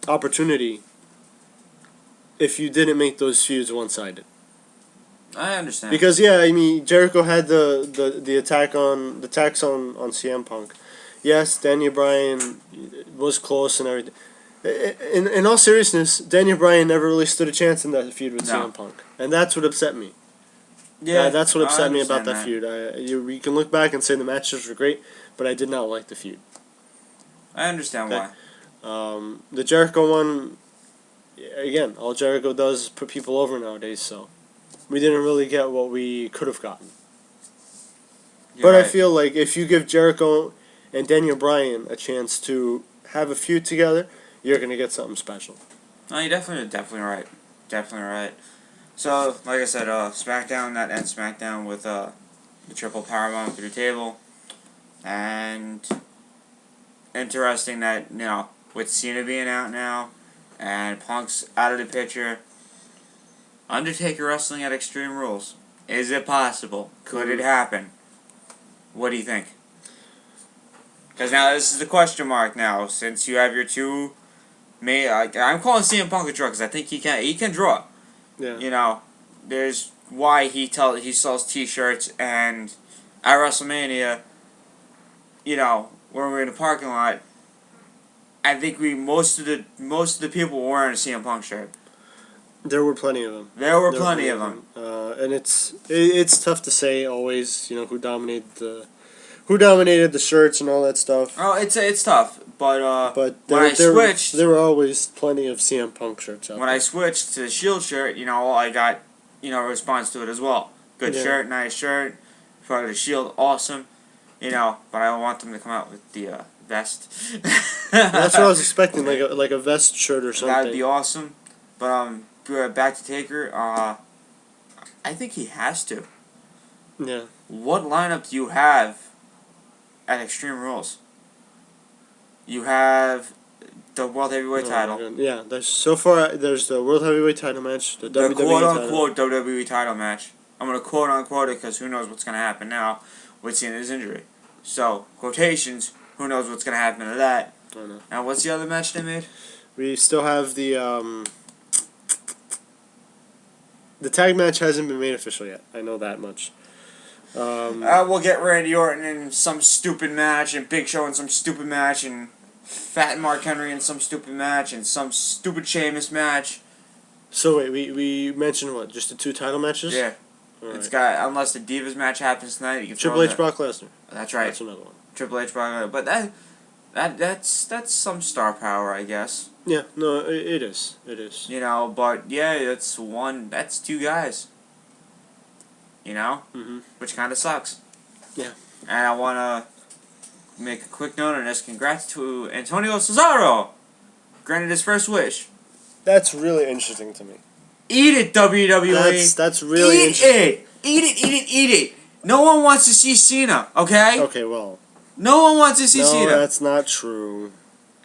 opportunity if you didn't make those feuds one-sided. I understand. Because I mean Jericho had the attacks on CM Punk. Yes, Daniel Bryan was close and everything. In all seriousness, Daniel Bryan never really stood a chance in that feud with No. CM Punk, and that's what upset me. Yeah, That's what I upset me about understand that feud. You can look back and say the matches were great, but I did not like the feud. I understand Okay. why. The Jericho one, again, all Jericho does is put people over nowadays, so we didn't really get what we could have gotten. You're But I right. feel like if you give Jericho and Daniel Bryan a chance to have a feud together, you're going to get something special. No, you're definitely right. Definitely right. So, like I said, SmackDown, that ends SmackDown with the triple powerbomb through the table. And interesting that, with Cena being out now and Punk's out of the picture, Undertaker wrestling at Extreme Rules. Is it possible? Could it happen? What do you think? Because now this is the question mark now, since you have your two I'm calling CM Punk a draw because I think he can draw. Yeah. There's why he sells T-shirts, and at WrestleMania, when we're in the parking lot, I think most of the people were wearing a CM Punk shirt. There were plenty of them. There were plenty of them. And it's tough to say always, who dominated the shirts and all that stuff. Oh, it's tough, but there were always plenty of CM Punk shirts out when there. I switched to the Shield shirt, I got a response to it as well. Good shirt, nice shirt. For the Shield, awesome. But I want them to come out with the vest. That's what I was expecting, like a vest shirt or something. That'd be awesome. But back to Taker. I think he has to. Yeah. What lineup do you have at Extreme Rules? You have the World Heavyweight title. Yeah, there's the World Heavyweight title match, the WWE quote-unquote WWE title match. I'm going to quote-unquote it because who knows what's going to happen now with Cena's injury. So, quotations, who knows what's going to happen to that. I don't know. Now, what's the other match they made? We still have the tag match hasn't been made official yet. I know that much. We'll get Randy Orton in some stupid match, and Big Show in some stupid match, and Fat Mark Henry in some stupid match, and some stupid Sheamus match. So wait, we mentioned what? Just the 2 title matches? Yeah. All It's right. got, unless the Divas match happens tonight, you can Triple H, Brock Lesnar. That's right. That's another one. Triple H, Brock Lesnar. But that's some star power, I guess. Yeah, no, it is. It is. But yeah, that's 2 guys. Mm-hmm. Which kind of sucks. Yeah. And I want to make a quick note on this. Congrats to Antonio Cesaro. Granted his first wish. That's really interesting to me. Eat it, WWE. That's really interesting. Eat it. No one wants to see Cena, okay? Okay, well. No one wants to see Cena. No, that's not true.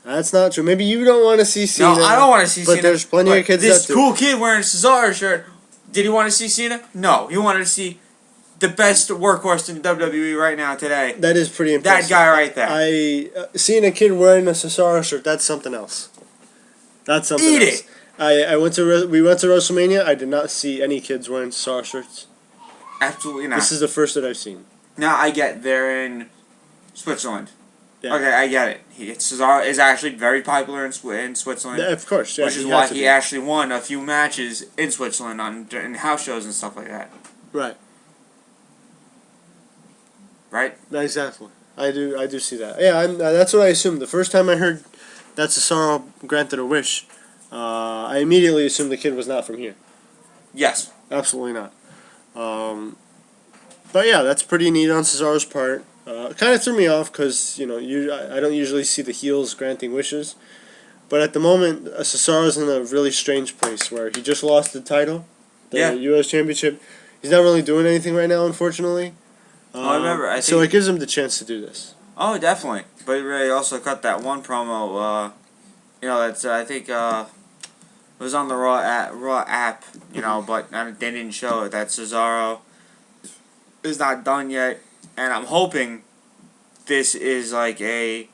That's not true. Maybe you don't want to see Cena. No, I don't want to see Cena. But there's plenty of kids this that do. cool kid wearing a Cesaro shirt, did he want to see Cena? No. He wanted to see the best workhorse in WWE right now today. That is pretty impressive. That guy right there. Seeing a kid wearing a Cesaro shirt, that's something else. That's something Eat else. it. We went to WrestleMania. I did not see any kids wearing Cesaro shirts. Absolutely not. This is the first that I've seen. Now I get they're in Switzerland. Yeah. Okay, I get it. Cesaro is actually very popular in Switzerland. Yeah, of course, yeah. Which is why he actually won a few matches in Switzerland in house shows and stuff like that. Right. Right? Exactly. I do see that. Yeah, that's what I assumed. The first time I heard that Cesaro granted a wish, I immediately assumed the kid was not from here. Yes. Absolutely not. But yeah, that's pretty neat on Cesaro's part. Kind of threw me off because I don't usually see the heels granting wishes, but at the moment Cesaro's in a really strange place where he just lost the title, the U.S. Championship. He's not really doing anything right now, unfortunately. I remember. So it gives him the chance to do this. Oh, definitely. But he also cut that one promo. That's I think it was on the Raw app. But they didn't show it. That Cesaro is not done yet, and I'm hoping this is like a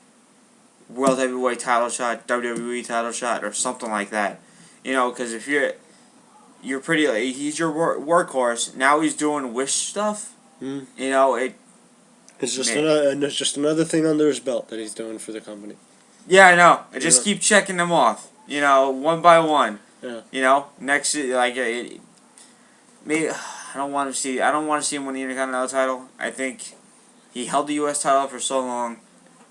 World Heavyweight title shot, WWE title shot, or something like that. Because if you're pretty. He's your workhorse. Now he's doing wish stuff. It's just another thing under his belt that he's doing for the company. Yeah, I know. I just keep checking them off. One by one. Yeah. Next maybe I don't want to see. I don't want to see him win the Intercontinental title. I think he held the U.S. title for so long.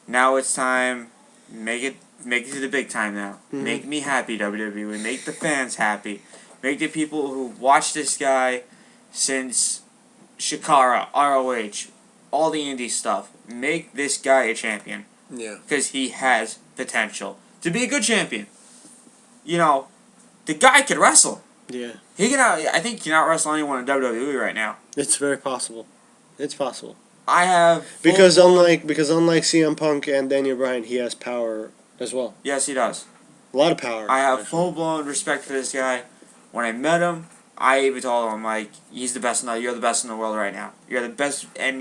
Now it's time. Make it to the big time now. Mm-hmm. Make me happy, WWE. Make the fans happy. Make the people who watch this guy since Shikara, ROH, all the indie stuff. Make this guy a champion. Yeah. Because he has potential to be a good champion. The guy can wrestle. Yeah. He can. I think he can out wrestle anyone in WWE right now. It's very possible. It's possible. I have because unlike CM Punk and Daniel Bryan, he has power as well. Yes, he does. A lot of power. I have full blown respect for this guy. When I met him, I even told him he's the best. You're the best in the world right now. You're the best, and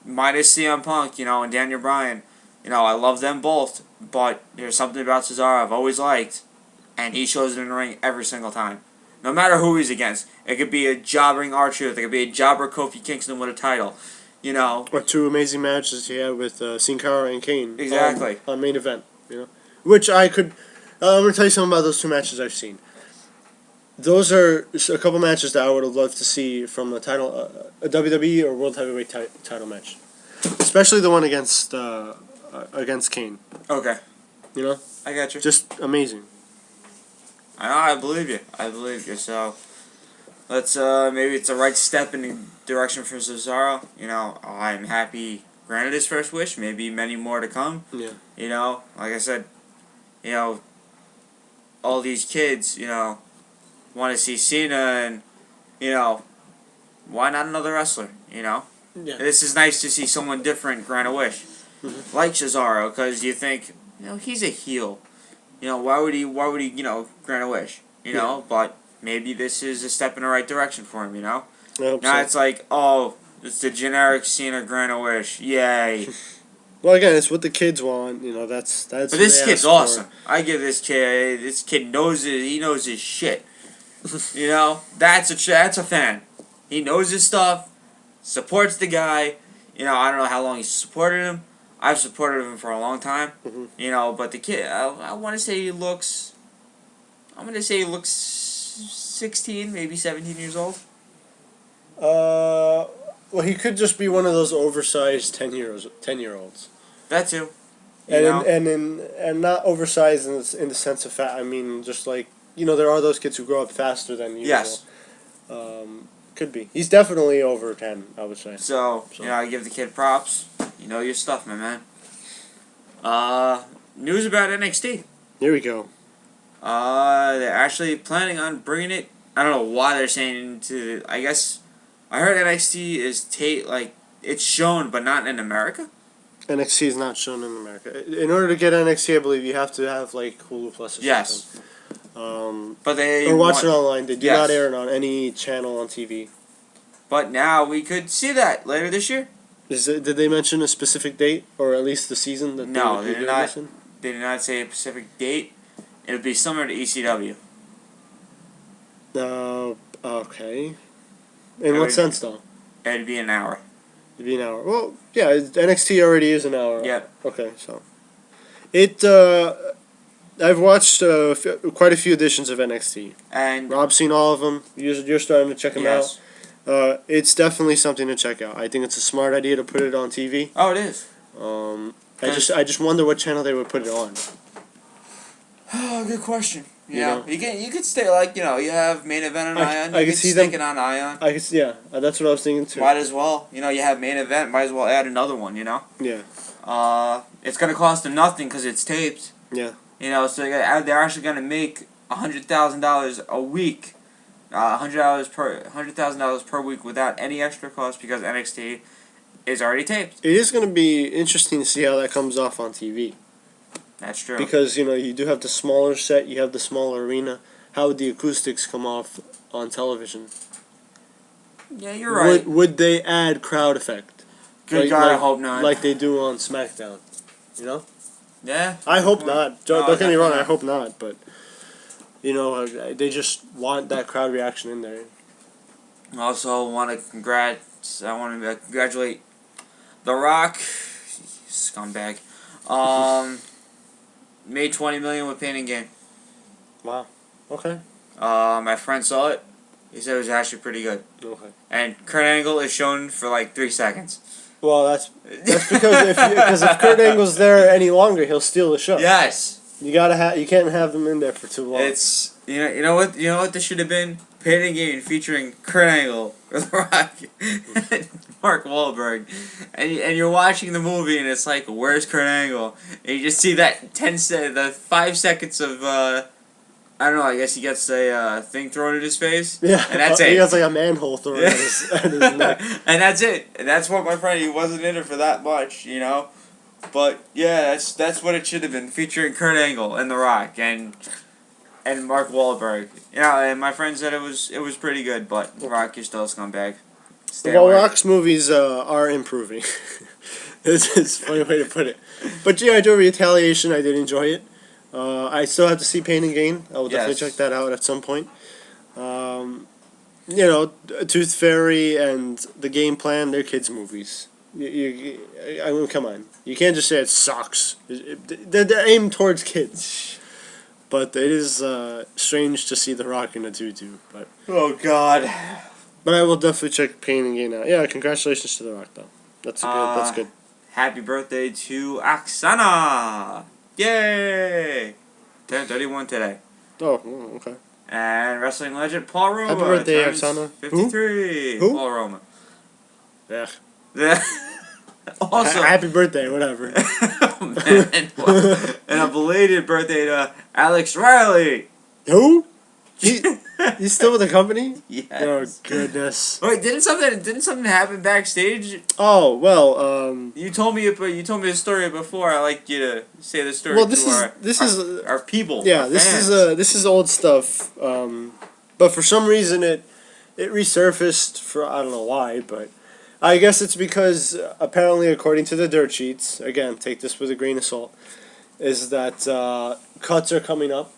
minus CM Punk, and Daniel Bryan, I love them both. But there's something about Cesaro I've always liked, and he shows it in the ring every single time. No matter who he's against. It could be a jobbering R-Truth. It could be a jobber Kofi Kingston with a title. Or two amazing matches he had with Sin Cara and Kane. Exactly. On main event. Which I could... I'm going to tell you something about those two matches I've seen. Those are a couple matches that I would have loved to see from a title, a WWE or World Heavyweight title match. Especially the one against Kane. Okay. I got you. Just amazing. I believe you. So, let's, maybe it's the right step in the direction for Cesaro. I'm happy granted his first wish. Maybe many more to come. Yeah. Like I said, all these kids, want to see Cena and, why not another wrestler, Yeah. This is nice to see someone different grant a wish. Mm-hmm. Like Cesaro, because you think, he's a heel. Why would he, grant a wish? Yeah. But maybe this is a step in the right direction for him, I hope Now so. it's like, it's the generic Cena grant a wish. Yay. Well, again, it's what the kids want. That's. But this kid's awesome. I give this kid knows it. He knows his shit. That's a fan. He knows his stuff. Supports the guy. I don't know how long he's supported him. I've supported him for a long time. Mm-hmm. But the kid, I want to say he looks. I'm gonna say he looks 16, maybe 17 years old. Well, he could just be one of those oversized 10-year-olds. That too. And not oversized in the sense of fat. I mean, just like there are those kids who grow up faster than usual. Yes. Could be. He's definitely over 10, I would say. So. I give the kid props. You know your stuff, my man. News about NXT. Here we go. They're actually planning on bringing it. I don't know why they're saying to. I guess I heard NXT is it's shown, but not in America. NXT is not shown in America. In order to get NXT, I believe you have to have Hulu Plus or something. But they or watch it online. They do Yes. not air it on any channel on TV. But now we could see that later this year. Did they mention a specific date or at least the season that No, they they would be did doing not. this in? They did not say a specific date. It would be similar to ECW. Okay. In what sense, though? It'd be an hour. It'd be an hour. Well, yeah, NXT already is an hour. Yep. Okay, so I've watched quite a few editions of NXT. And Rob's seen all of them. You're starting to check them yes. out. It's definitely something to check out. I think it's a smart idea to put it on TV. Oh, it is. I just wonder what channel they would put it on. Oh, good question. You know? You could stay you have main event on Ion. I You can could see stick them- it on Ion. That's what I was thinking too. Might as well. You have main event. Might as well add another one. Yeah. It's gonna cost them nothing because it's taped. Yeah. So they're actually gonna make $100,000 a week, $100,000 per week without any extra cost because NXT is already taped. It is going to be interesting to see how that comes off on TV. That's true. Because you do have the smaller set, you have the smaller arena. How would the acoustics come off on television? Yeah, you're right. Would they add crowd effect? Good God, I hope not. Like they do on Smackdown, Yeah. I hope not. Don't get me definitely wrong. not. I hope not. But they just want that crowd reaction in there. I also want to congratulate The Rock, scumbag, made $20 million with Pain and Gain. Wow. Okay. My friend saw it. He said it was actually pretty good. Okay. And Kurt Angle is shown for like 3 seconds. Well, that's because if Kurt Angle's there any longer, he'll steal the show. Yes. You can't have them in there for too long. It's you know what this should have been? Pain and Gain featuring Kurt Angle, The Rock, and Mark Wahlberg, and you're watching the movie and it's like, where's Kurt Angle? And you just see that the 5 seconds of I don't know. I guess he gets a thing thrown in his face. Yeah, and that's it. He gets like a manhole thrown at his neck. And that's it. And that's what my friend. He wasn't in it for that much, But yeah, that's what it should have been, featuring Kurt Angle and The Rock and Mark Wahlberg. And my friend said it was pretty good, but The Rock is still a scumbag. Well, Rock's movies are improving. it's a funny way to put it. But G.I. Joe Retaliation, I did enjoy it. I still have to see Pain and Gain. I will definitely check that out at some point. Tooth Fairy and The Game Plan, they're kids' movies. I mean, come on. You can't just say it sucks. They're aimed towards kids. But it is strange to see The Rock in a tutu. But oh, God. But I will definitely check Pain and Gain out. Yeah, congratulations to The Rock, though. That's good. Happy birthday to Oksana. Yay! Turned 31 today. Oh, okay. And wrestling legend Paul Roma. Happy birthday, turns Oksana. 53. Who? Paul Roma. Yeah. Also, happy birthday, whatever. Oh, man. And a belated birthday to Alex Riley. Who? He's still with the company? Yes. Oh goodness. Wait, didn't something happen backstage? Oh well. You told me the story before. I'd like you to say the story. Well, this is our people. Yeah, our this fans. this is old stuff. But for some reason it resurfaced for I don't know why, but I guess it's because apparently according to the dirt sheets, again take this with a grain of salt, is that cuts are coming up.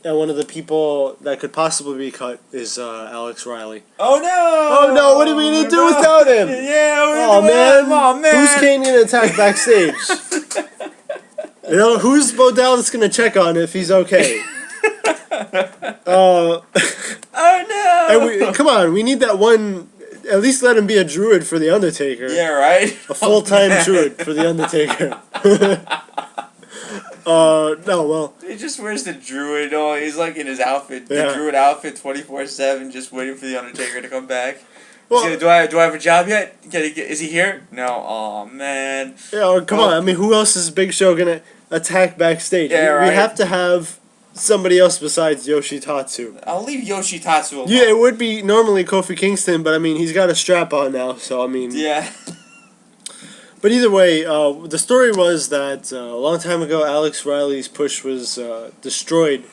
And one of the people that could possibly be cut is Alex Riley. Oh no! Oh no! What are we gonna do without him? Yeah, oh man! Oh man! Who's Kane gonna attack backstage? Who's Bo Dallas gonna check on if he's okay? Oh no! And come on, we need that one. At least let him be a druid for the Undertaker. Yeah, right. A full-time druid for the Undertaker. No, well. He just wears the druid. Oh, he's like in his outfit, Yeah. the druid outfit, 24/7, just waiting for the Undertaker to come back. Well, do I have a job yet? Is he here? No. Oh man. Yeah, come on. I mean, who else is Big Show gonna attack backstage? Yeah, right. We have to have somebody else besides Yoshitatsu. I'll leave Yoshitatsu alone. Yeah, it would be normally Kofi Kingston, but I mean, he's got a strap on now, so I mean. Yeah. But either way, the story was that a long time ago, Alex Riley's push was destroyed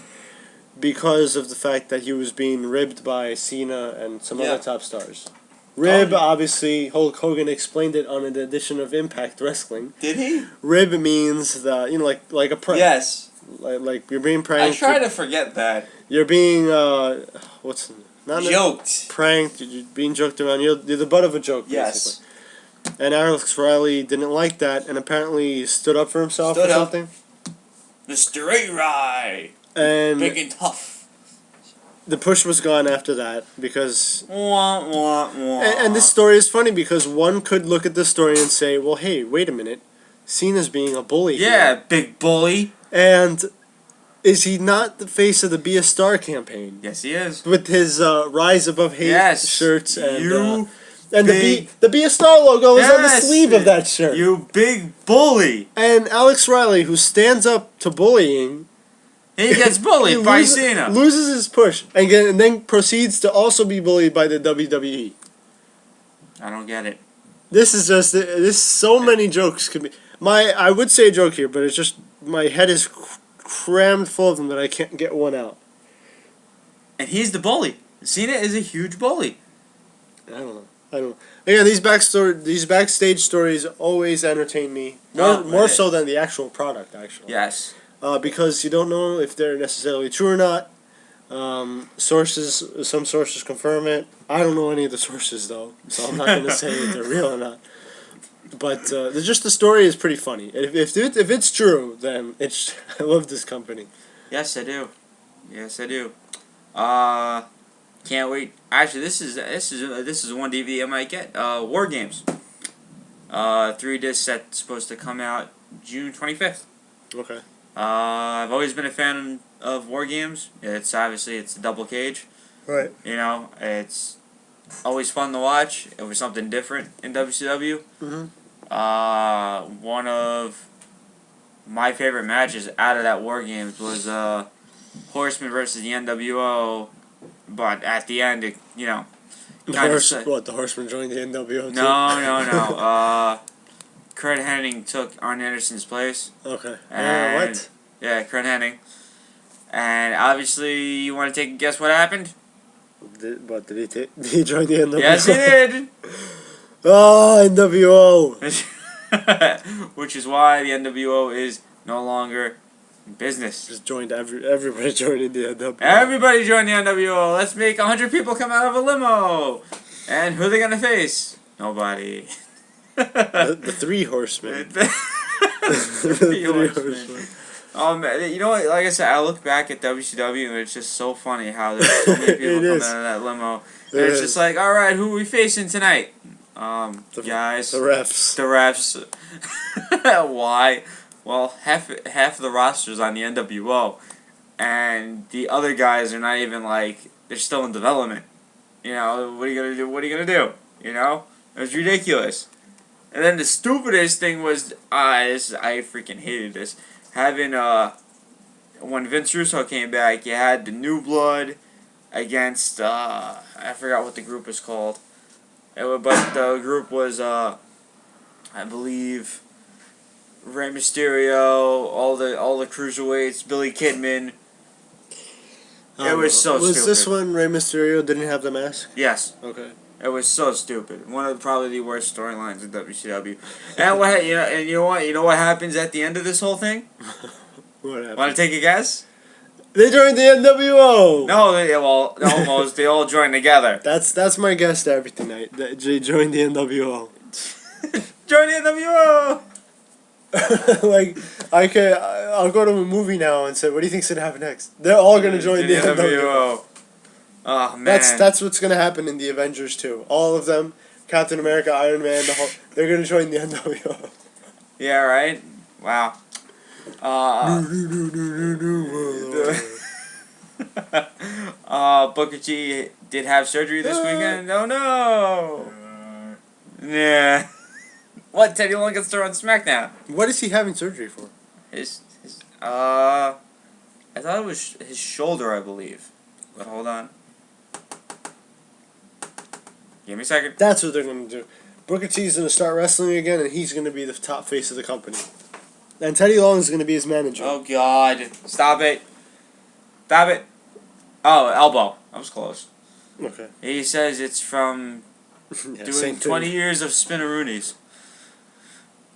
because of the fact that he was being ribbed by Cena and some other top stars. Obviously, Hulk Hogan explained it on an edition of Impact Wrestling. Did he? Rib means that, like a prank. Yes. Like you're being pranked. I try to forget that. You're being, joked. Pranked, you're being joked around. You're the butt of a joke, basically. Yes. And Alex Riley didn't like that and apparently stood up for himself or something. Mr. A-Rye. And big and tough. The push was gone after that because... Wah, wah, wah. And this story is funny because one could look at this story and say, well, hey, wait a minute. Cena's being a bully Yeah, here. big bully. And is he not the face of the Be a Star campaign? Yes, he is. With his Rise Above Hate shirts and... And the Be a Star logo is on the sleeve of that shirt. You big bully. And Alex Riley, who stands up to bullying... He gets bullied by Cena. Loses his push. And then proceeds to also be bullied by the WWE. I don't get it. This is just... so many jokes could be... I would say a joke here, but it's just... My head is crammed full of them that I can't get one out. And he's the bully. Cena is a huge bully. I don't know. Again, these backstage stories always entertain me. More so than the actual product, actually. Yes. Because you don't know if they're necessarily true or not. Some sources confirm it. I don't know any of the sources, though, so I'm not going to say if they're real or not. But just the story is pretty funny. If it's true, then it's I love this company. Yes, I do. Yes, I do. Can't wait. Actually, this is one DVD I might get. War Games. 3 disc set supposed to come out June 25th. Okay. I've always been a fan of War Games. It's obviously a double cage. Right. You know, it's always fun to watch. It was something different in WCW. One of my favorite matches out of that War Games was Horseman versus the NWO. But at the end, it, you know, The Horseman joined the NWO too? No. Kurt Hennig took Arn Anderson's place. Okay. And, What? Yeah, Kurt Hennig. And obviously, you want to take a guess what happened? Did he join the NWO? Yes, he did. Oh, NWO. Which is why the NWO is no longer in business. Just joined everybody joining the NWO. Everybody joined the NWO. Let's make 100 people come out of a limo. And who are they gonna face? Nobody. The Three Horsemen. The Three Horsemen. You know what? Like I said, I look back at WCW and it's just so funny how there's so many people coming out of that limo. And it's just like, all right, who are we facing tonight? Guys. The refs. The refs. Why? Well, half the roster's on the NWO, and the other guys are not even they're still in development. You know, what are you gonna do? What are you gonna do? You know, it was ridiculous. And then the stupidest thing was, I freaking hated this. Having when Vince Russo came back, you had the New Blood against I forgot what the group was called. But the group was I believe Rey Mysterio, all the cruiserweights, Billy Kidman. It was so stupid. Was this when Rey Mysterio didn't have the mask? Yes. Okay. It was so stupid. One of probably the worst storylines in WCW. And you know what happens at the end of this whole thing? What happened? Want to take a guess? They joined the NWO. No, almost. They all joined together. That's my guess to everything tonight. That they joined the NWO. Join the NWO. I'll go to a movie now and say, what do you think's gonna happen next? They're all gonna join the NWO. Oh man. That's what's gonna happen in the Avengers too. All of them, Captain America, Iron Man, they're gonna join the NWO. Yeah, right. Wow. Booker T did have surgery this weekend. Oh no. Yeah. What? Teddy Long gets thrown on SmackDown. What is he having surgery for? I thought it was his shoulder, I believe. But hold on. Give me a second. That's what they're gonna do. Booker T's gonna start wrestling again, and he's gonna be the top face of the company. And Teddy Long is gonna be his manager. Oh God! Stop it! Stop it! Oh, elbow. I was close. Okay. He says it's from doing 20 years of spinneroonies.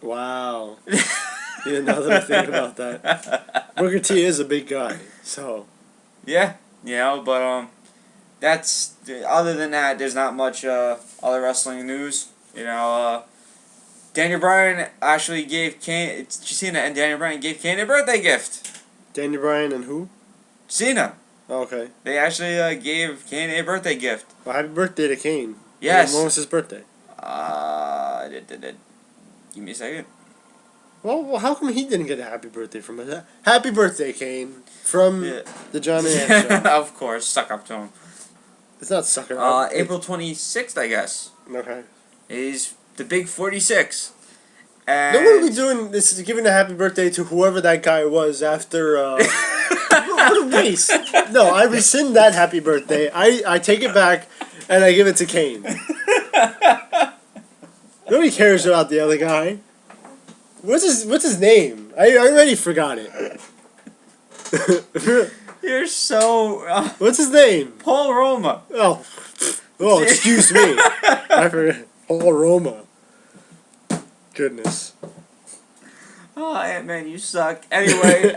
Wow. Yeah, now that I think about that. Booker T is a big guy, so. Yeah, but that's other than that. There's not much other wrestling news. Daniel Bryan actually gave Kane. Did you see that? And Daniel Bryan gave Kane a birthday gift. Daniel Bryan and who? Cena. Oh, okay. They actually gave Kane a birthday gift. Well, happy birthday to Kane. Yes. When was his birthday? Give me a second. Well, how come he didn't get a happy birthday from us? Happy birthday, Kane, from the John Cena show. Of course, suck up to him. It's not sucking up. April 26th, I guess. Okay. He's the big 46. And then what are we doing? This is giving a happy birthday to whoever that guy was after. What a waste! No, I rescind that happy birthday. I take it back, and I give it to Kane. Nobody cares about the other guy. What's his name? I already forgot it. You're so. What's his name? Paul Roma. Oh, excuse me. I forgot. Paul Roma. Goodness. Oh, man, you suck. Anyway,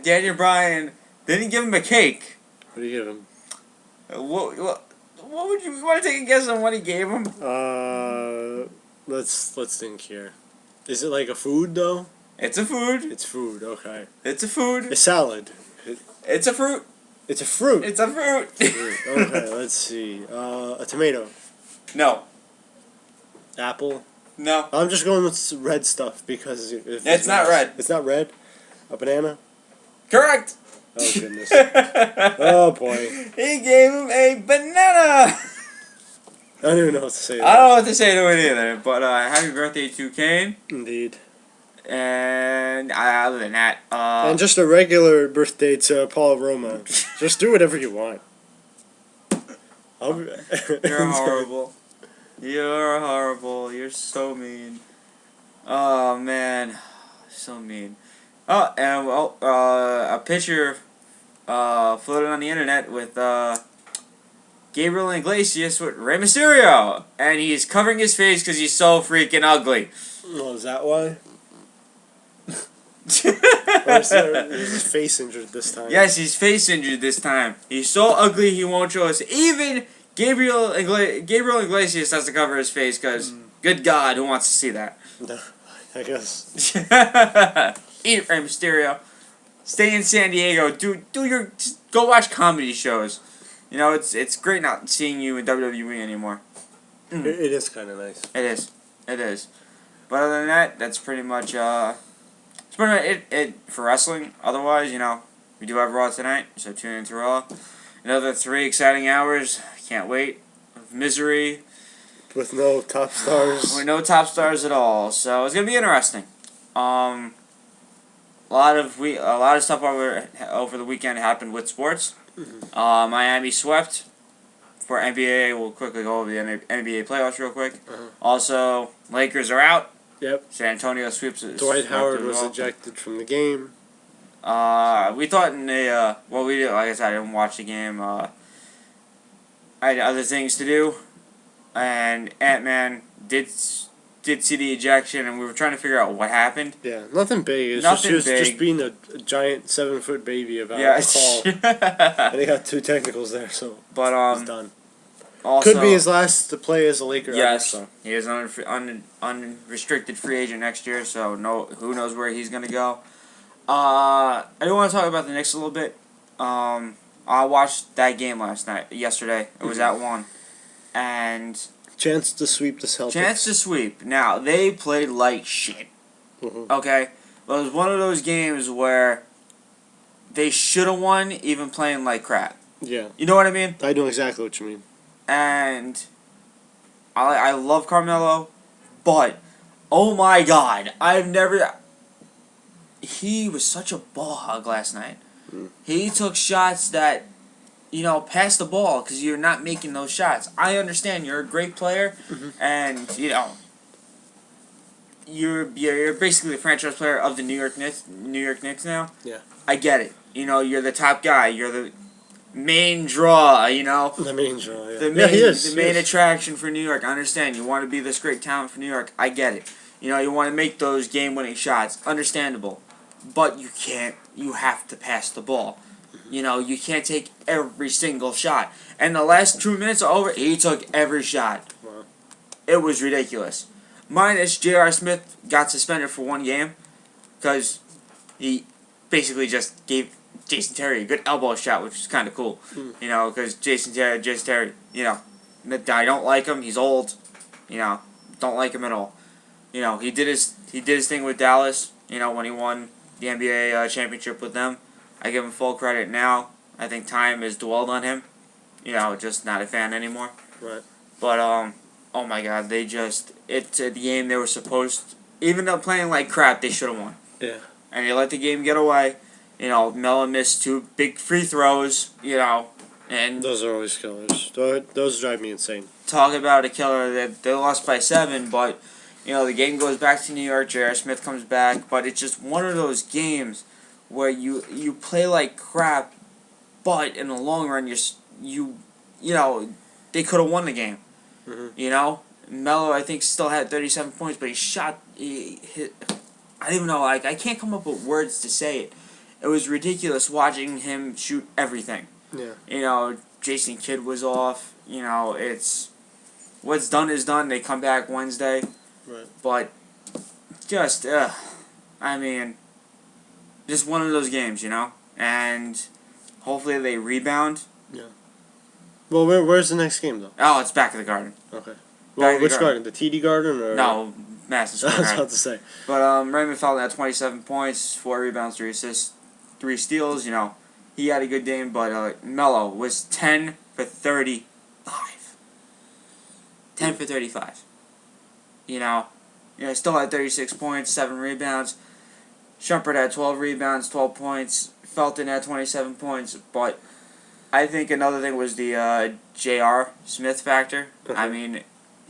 Daniel Bryan didn't give him a cake. What did he give him? What would you want to take a guess on what he gave him? Let's think here. Is it like a food though? It's a food. It's food. Okay. It's a food. A salad. It's a fruit. It's a fruit. It's a fruit. Fruit. Okay. Let's see. A tomato. No. Apple. No. I'm just going with red stuff because It's not red. It's not red. A banana. Correct. Oh goodness. Oh boy. He gave him a banana. I don't even know what to say. I don't know what to say to it either. But happy birthday to Kane. Indeed. And other than that, and just a regular birthday to Paul Roma. Just do whatever you want. You're horrible. You're horrible. You're so mean. Oh man, so mean. Oh, and well, a picture floated on the internet with Gabriel Iglesias with Rey Mysterio, and he's covering his face because he's so freaking ugly. Oh, is that why? Or is his face injured this time? Yes, he's face injured this time. He's so ugly he won't show us. Even Gabriel Iglesias has to cover his face because, good God, who wants to see that? No, I guess. Eat it, Rey Mysterio. Stay in San Diego. Go watch comedy shows. You know, it's great not seeing you in WWE anymore. It is kind of nice. It is. But other than that, that's pretty much it's pretty much it for wrestling. Otherwise, you know, we do have Raw tonight, so tune in to Raw. Another 3 exciting hours. Can't wait. Of misery. With no top stars. With no top stars at all. So it's gonna be interesting. A lot of stuff over the weekend happened with sports. Mm-hmm. Miami swept. For NBA, we'll quickly go over the NBA playoffs real quick. Also, Lakers are out. Yep. San Antonio sweeps. Dwight Howard was ejected from the game. We thought in the we did. Like I said, I didn't watch the game. I had other things to do, and Ant-Man did see the ejection, and we were trying to figure out what happened. Yeah, nothing big. It's Nothing just, big. Just being a giant 7-foot baby about Yeah. the call. And he got 2 technicals there, so But he's done. also, Could be his last to play as a Laker. yes, ever, so. he is an unrestricted free agent next year, so who knows where he's gonna go. I do want to talk about the Knicks a little bit. I watched that game yesterday. It was at 1, and Chance to sweep the Celtics. chance to sweep. Now they played like shit. Mm-hmm. Okay, but it was one of those games where they should have won, even playing like crap. Yeah. You know what I mean? I know exactly what you mean. And I love Carmelo, but oh my God, he was such a ball hog last night. He took shots that, pass the ball because you're not making those shots. I understand you're a great player, and you're basically the franchise player of the New York Knicks now. Yeah. I get it. You're the top guy. You're the main draw. The main draw, yeah. He is. The main he is. attraction for New York. I understand. You want to be this great talent for New York. I get it. You want to make those game-winning shots. Understandable. But you can't. You have to pass the ball. You can't take every single shot. And the last 2 minutes are over, he took every shot. Wow. It was ridiculous. Minus J.R. Smith got suspended for 1 game because he basically just gave Jason Terry a good elbow shot, which is kind of cool. Because Jason Terry, I don't like him. He's old. Don't like him at all. He did his thing with Dallas. When he won the NBA championship with them, I give him full credit. Now I think time has dwelled on him. Just not a fan anymore. Right. But oh my God, it's a game they were even though playing like crap, they should have won. Yeah. And they let the game get away. Melo missed 2 big free throws. And Those are always killers. Those drive me insane. talk about a killer. They lost by 7, but the game goes back to New York. J.R. Smith comes back, but it's just one of those games where you play like crap, but in the long run, they could have won the game. Melo, I think, still had 37 points, but he hit. I don't even know. I can't come up with words to say it. It was ridiculous watching him shoot everything. Yeah. Jason Kidd was off. It's what's done is done. They come back Wednesday. Right. But just, I mean, just one of those games, you know? And hopefully they rebound. Yeah. Well, where's the next game, though? Oh, it's back at the Garden. Okay. Well, which Garden. garden? The TD Garden? Or? No, Madison Square I was Garden. about to say. But Raymond Felton had 27 points, 4 rebounds, 3 assists, 3 steals. You know, he had a good game, but Melo was 10 for 35. 10 for 35. You know, still had 36 points, 7 rebounds. Shumpert had 12 rebounds, 12 points. Felton had 27 points, but I think another thing was the J.R. Smith factor. Okay. I mean,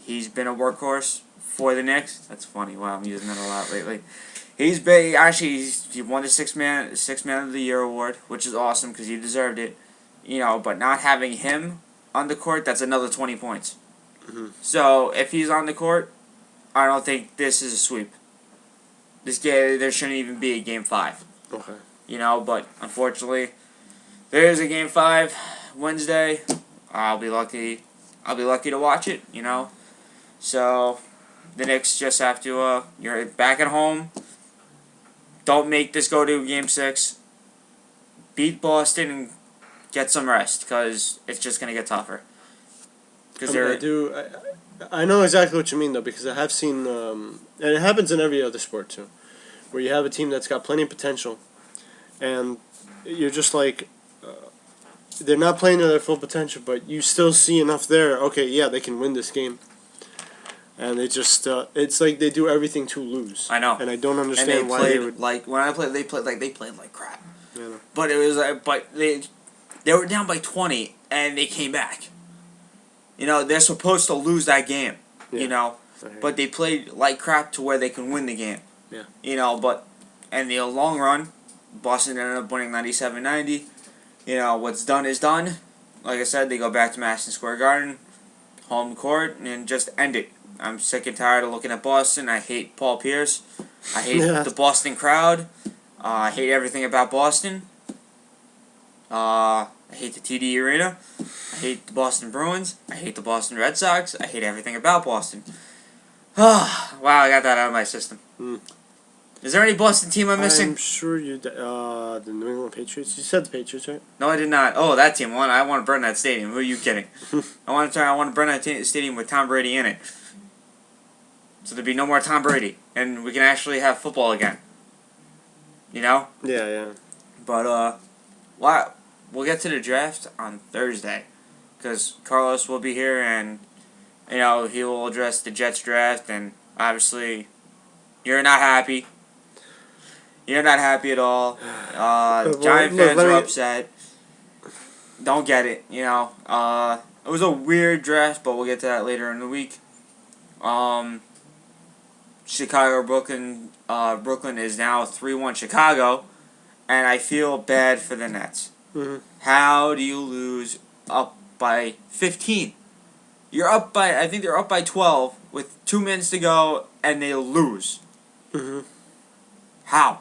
he's been a workhorse for the Knicks. That's funny. Wow, I'm using that a lot lately. He won the six man of the year award, which is awesome because he deserved it. You know, but not having him on the court, that's another 20 points. Mm-hmm. So if he's on the court, I don't think this is a sweep. This game, there shouldn't even be a game 5. Okay. You know, but unfortunately, there is a game 5 Wednesday. I'll be lucky to watch it. You know, so the Knicks just have to. You're back at home. Don't make this go to game 6. Beat Boston and get some rest because it's just gonna get tougher. Because I know exactly what you mean though, because I have seen, and it happens in every other sport too, where you have a team that's got plenty of potential, and you're just like, they're not playing to their full potential, but you still see enough there. Okay, yeah, they can win this game. And they just, it's like they do everything to lose. I know. And I don't understand and they why played they would. like when I played, they played like crap. Yeah. But it was but they were down by 20 and they came back. You know, they're supposed to lose that game. Yeah. You know, but they played like crap to where they can win the game. Yeah. You know, but in the long run, Boston ended up winning 97-90. You know, what's done is done. Like I said, they go back to Madison Square Garden, home court, and just end it. I'm sick and tired of looking at Boston. I hate Paul Pierce. I hate the Boston crowd. I hate everything about Boston. I hate the TD Arena. I hate the Boston Bruins. I hate the Boston Red Sox. I hate everything about Boston. Wow, I got that out of my system. Mm. Is there any Boston team I'm missing? I'm sure you. The New England Patriots. You said the Patriots, right? No, I did not. Oh, that team won. I want to burn that stadium. Who are you kidding? I want to burn that stadium with Tom Brady in it. So there'd be no more Tom Brady, and we can actually have football again. You know? Yeah, yeah. But we'll get to the draft on Thursday, because Carlos will be here, and you know he will address the Jets draft, and obviously, you're not happy. You're not happy at all. Giant fans are upset. Don't get it. You know. It was a weird draft, but we'll get to that later in the week. Chicago, Brooklyn is now 3-1 Chicago, and I feel bad for the Nets. Mm-hmm. How do you lose up by 15? You're up by, I think they're up by 12 with 2 minutes to go, and they lose. Mm-hmm. How?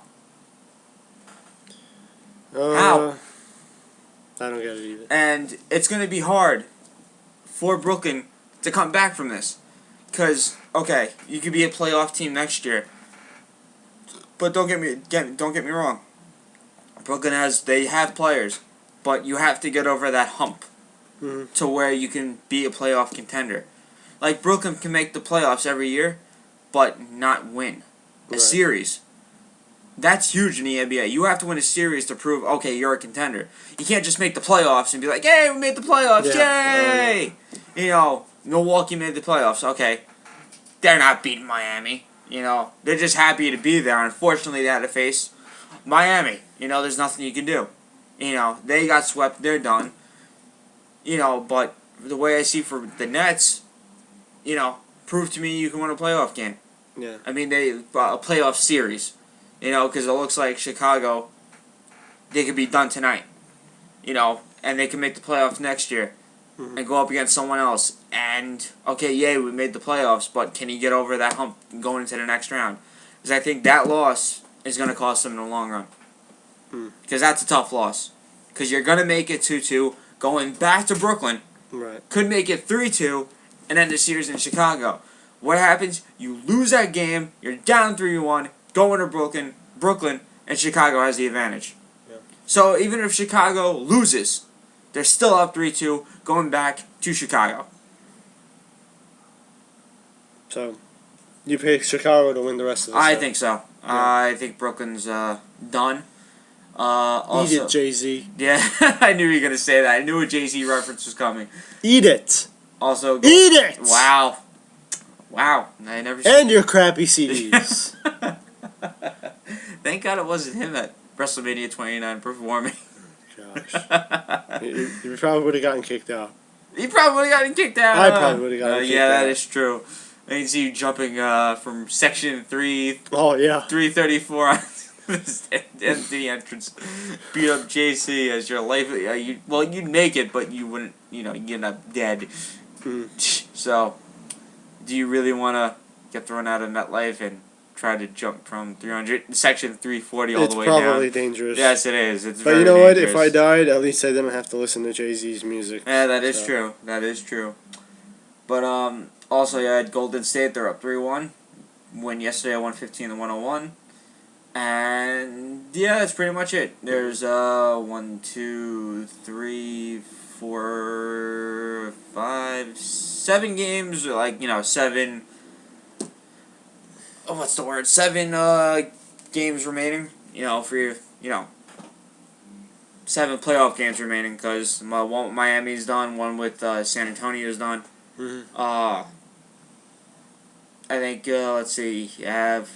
How? I don't get it either. And it's going to be hard for Brooklyn to come back from this. Because, okay, you could be a playoff team next year. But don't get me wrong. Brooklyn they have players, but you have to get over that hump to where you can be a playoff contender. Like Brooklyn can make the playoffs every year, but not win a series. That's huge in the NBA. You have to win a series to prove, okay, you're a contender. You can't just make the playoffs and be like, hey, we made the playoffs, yay! You know, Milwaukee made the playoffs, okay. They're not beating Miami. You know, they're just happy to be there. Unfortunately, they had to face Miami. You know, there's nothing you can do. You know, they got swept. They're done. You know, but the way I see for the Nets, you know, prove to me you can win a playoff game. Yeah. I mean, a playoff series. You know, because it looks like Chicago, they could be done tonight. You know, and they can make the playoffs next year. And go up against someone else. And, okay, yay, we made the playoffs, but can he get over that hump going into the next round? Because I think that loss is going to cost them in the long run. Because that's a tough loss. Because you're going to make it 2-2, going back to Brooklyn. Right. Could make it 3-2, and end the series in Chicago. What happens? You lose that game. You're down 3-1. Go into Brooklyn, and Chicago has the advantage. Yeah. So even if Chicago loses, they're still up 3-2, going back to Chicago. So, you pick Chicago to win the rest of the I think so. Yeah. I think Brooklyn's done. Also, Eat it, Jay-Z. Yeah, I knew you were gonna say that. I knew a Jay-Z reference was coming. Eat it. Also, Eat it. Wow. I never. And your crappy CDs. Thank God it wasn't him at WrestleMania 29 performing. Gosh. You probably would have gotten kicked out. He probably would have gotten kicked out. I probably would have gotten kicked out. Yeah, that is true. I can see you jumping from section 3. Oh, yeah. 334 on the entrance. Beat up JC as your life. You'd make it, but you wouldn't. You end up dead. So, do you really want to get thrown out of MetLife and try to jump from section 340 all the way down? It's probably dangerous. Yes, it is. It's but very you know dangerous. what? If I died, at least I didn't have to listen to Jay-Z's music. Yeah, that is true. That is true. But also you had Golden State. They're up 3-1. Win yesterday, 115-101. And yeah, that's pretty much it. There's 1, 2, 3, 4, 5, 7 games. 7. Oh, what's the word? 7 games remaining. For your 7 playoff games remaining because one with Miami's done, one with San Antonio's done. I think let's see. You have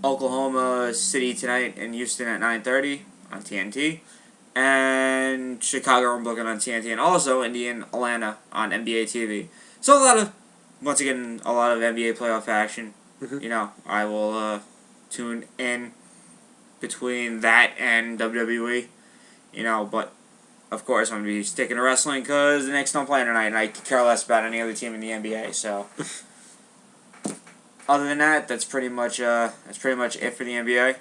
Oklahoma City tonight and Houston at 9:30 on TNT, and Chicago and Brooklyn on TNT, and also Indy and Atlanta on NBA TV. So once again, a lot of NBA playoff action. I will tune in between that and WWE. But of course I'm gonna be sticking to wrestling because the Knicks don't play tonight, and I could care less about any other team in the NBA. So. Other than that, that's pretty much it for the NBA.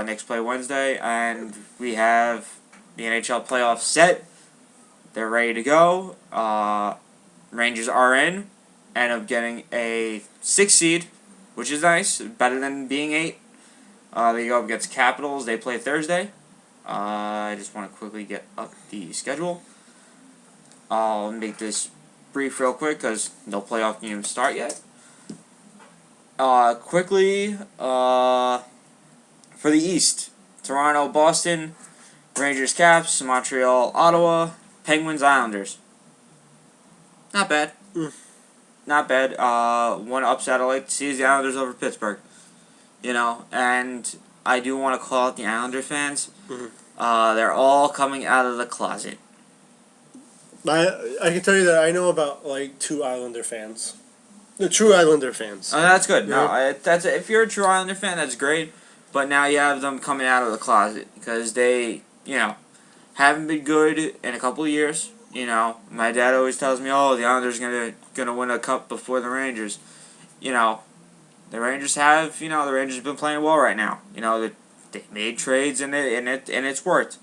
Knicks play Wednesday, and we have the NHL playoffs set. They're ready to go. Rangers are in, end up getting a 6 seed, which is nice, better than being 8. They go up against Capitals. They play Thursday. I just want to quickly get up the schedule. I'll make this brief real quick because no playoff games start yet. Quickly, for the East, Toronto, Boston, Rangers, Caps, Montreal, Ottawa, Penguins, Islanders. Not bad. Not bad. One upset I like to see is the Islanders over Pittsburgh. And I do want to call out the Islander fans. They're all coming out of the closet. I can tell you that I know about 2 Islander fans. The true Islander fans. Oh, that's good. Yeah. No, if you're a true Islander fan, that's great. But now you have them coming out of the closet because they, haven't been good in a couple of years. My dad always tells me, "Oh, the Islanders gonna win a cup before the Rangers." The Rangers have, the Rangers have been playing well right now. They made trades and it's worked.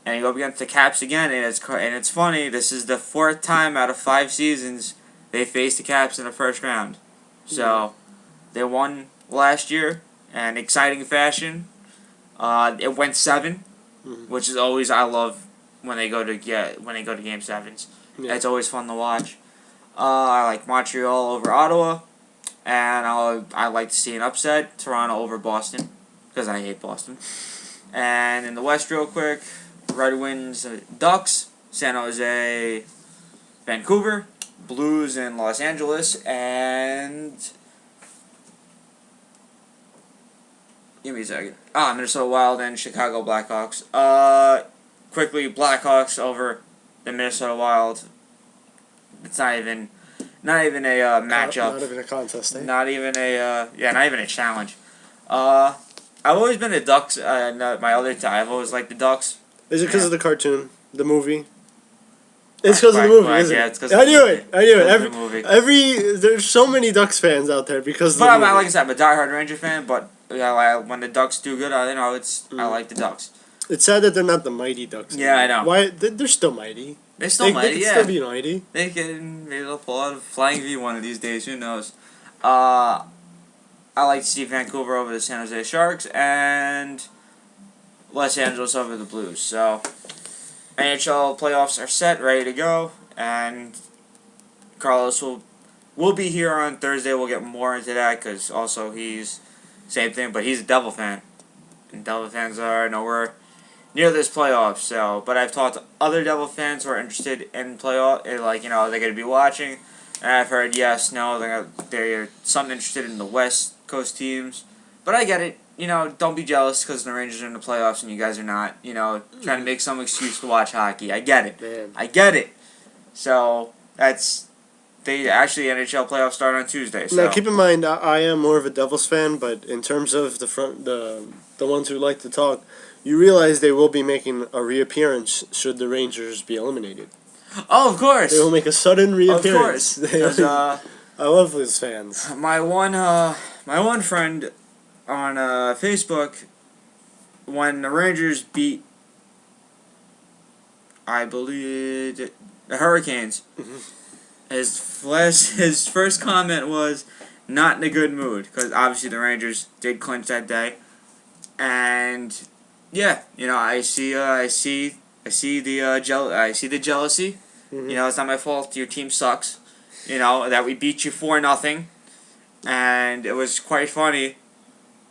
And you go up against the Caps again, and it's funny. This is the 4th time out of 5 seasons they faced the Caps in the first round. So, they won last year in exciting fashion. It went 7, which is always, I love when they go to Game 7s. Yeah. It's always fun to watch. I like Montreal over Ottawa, and I like to see an upset, Toronto over Boston, because I hate Boston. And in the West real quick, Red Wings, Ducks, San Jose, Vancouver, Blues in Los Angeles, and give me a second. Minnesota Wild and Chicago Blackhawks. Quickly, Blackhawks over the Minnesota Wild. It's not even a matchup. Not even a contest. Not even a challenge. I've always been a Ducks. My other time, I've always liked the Ducks. Is it because of the cartoon, the movie? It's because of the movie, isn't it? It's because I knew it. movie. There's so many Ducks fans out there because of the But movie. like I said, I'm a diehard Ranger fan. But when the Ducks do good, I like the Ducks. It's sad that they're not the Mighty Ducks. Yeah, I know. Why? They're still mighty. They're still mighty. They can still be mighty. Maybe they'll pull out a flying V one of these days. Who knows? I like to see Vancouver over the San Jose Sharks and Los Angeles over the Blues. So, NHL playoffs are set, ready to go, and Carlos will be here on Thursday. We'll get more into that because also he's same thing, but he's a Devil fan, and Devil fans are nowhere near this playoff. So, but I've talked to other Devil fans who are interested in playoff, and like they're going to be watching, and I've heard yes, no, they're some interested in the West Coast teams, but I get it. Don't be jealous because the Rangers are in the playoffs and you guys are not. Trying to make some excuse to watch hockey. I get it. Man. I get it. So they actually NHL playoffs start on Tuesday. So. Now keep in mind, I am more of a Devils fan, but in terms of the ones who like to talk, you realize they will be making a reappearance should the Rangers be eliminated. Oh, of course. They will make a sudden reappearance. Of course. I love those fans. My one friend on Facebook, when the Rangers beat, I believe, the Hurricanes, his first comment was not in a good mood because obviously the Rangers did clinch that day, and yeah, I see the jealousy. It's not my fault. Your team sucks. That we beat you 4-0, and it was quite funny.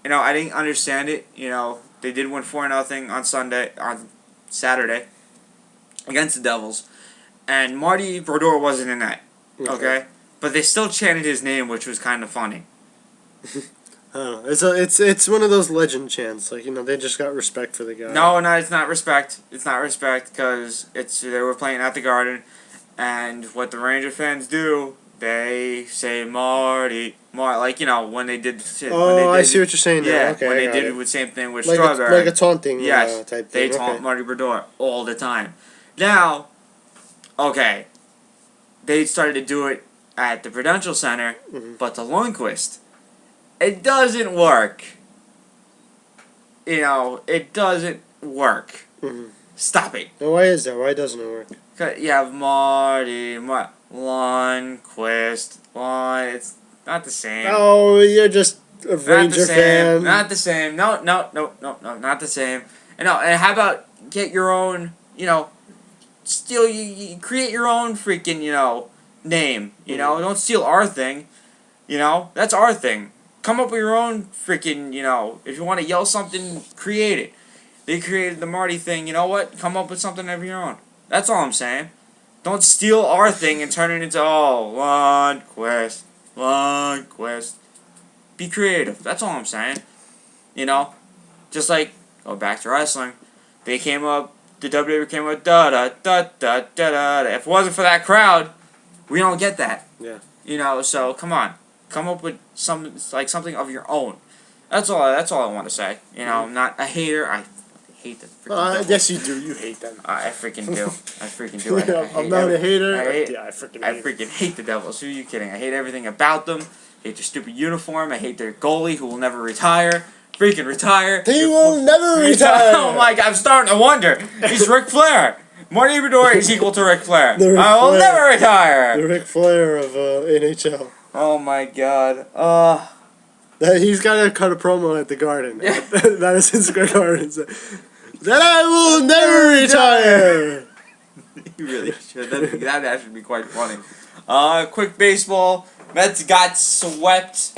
I didn't understand it. They did win 4-0 on Saturday against the Devils, and Marty Brodeur wasn't in that. Okay, but they still chanted his name, which was kind of funny. It's one of those legend chants. They just got respect for the guy. No, it's not respect. It's not respect because they were playing at the Garden, and what the Ranger fans do, they say Marty, when they did. I see what you're saying. Yeah, okay, when they did it the same thing with like Strawberry. like a taunting. Yes, type they thing. taunt Marty Brodeur all the time. Now, okay, they started to do it at the Prudential Center, but the Lundqvist, it doesn't work. It doesn't work. Stop it. Now, why is that? Why doesn't it work? You have Marty, Lundqvist, it's not the same. Oh, you're just a Ranger fan. Not the same. No, not the same. And how about get your own, steal, you create your own freaking, name, don't steal our thing, that's our thing. Come up with your own freaking, if you want to yell something, create it. They created the Marty thing, you know what? Come up with something of your own. That's all I'm saying. Don't steal our thing and turn it into, Lundqvist. Be creative. That's all I'm saying. Just like, go back to wrestling. The WWE came up, da-da-da-da-da-da. If it wasn't for that crowd, we don't get that. Yeah. So come on. Come up with something of your own. That's all I want to say. I'm not a hater. I hate the freaking yes, you do. You hate them. I freaking do. I'm not a hater. I freaking hate the Devils. Who are you kidding? I hate everything about them. I hate their stupid uniform. I hate their goalie who will never retire. Freaking retire. He will never retire. Oh my God, I'm starting to wonder. He's Ric Flair. Marty Brodeur is equal to Ric Flair. I will never retire. The Ric Flair of NHL. Oh my God. He's got to cut a promo at the Garden. That is his Garden. That I will never retire. You really should. That actually be quite funny. Quick baseball. Mets got swept.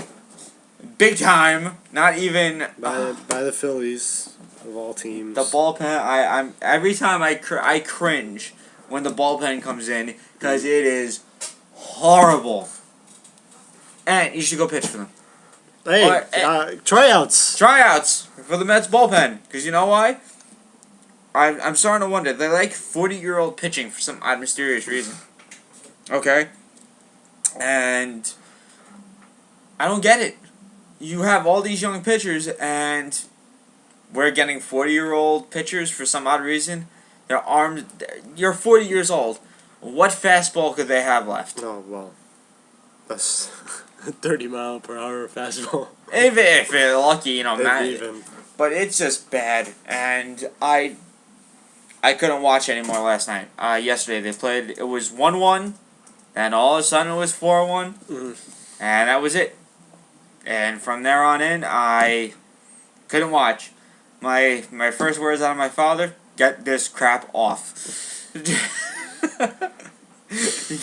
Big time. Not even by the Phillies of all teams. The bullpen. I'm every time I cringe when the bullpen comes in because it is horrible. And you should go pitch for them. Hey, tryouts. Tryouts for the Mets bullpen. Because you know why? I'm starting to wonder. They like 40-year-old pitching for some odd, mysterious reason. Okay? And I don't get it. You have all these young pitchers, and we're getting 40-year-old pitchers for some odd reason. Their arms... You're 40 years old. What fastball could they have left? Oh, well. That's 30-mile-per-hour fastball. If they're lucky, not even. But it's just bad, and I couldn't watch anymore last night. Yesterday they played. It was 1-1, and all of a sudden it was 4-1, and that was it. And from there on in, I couldn't watch. My first words out of my father: "Get this crap off."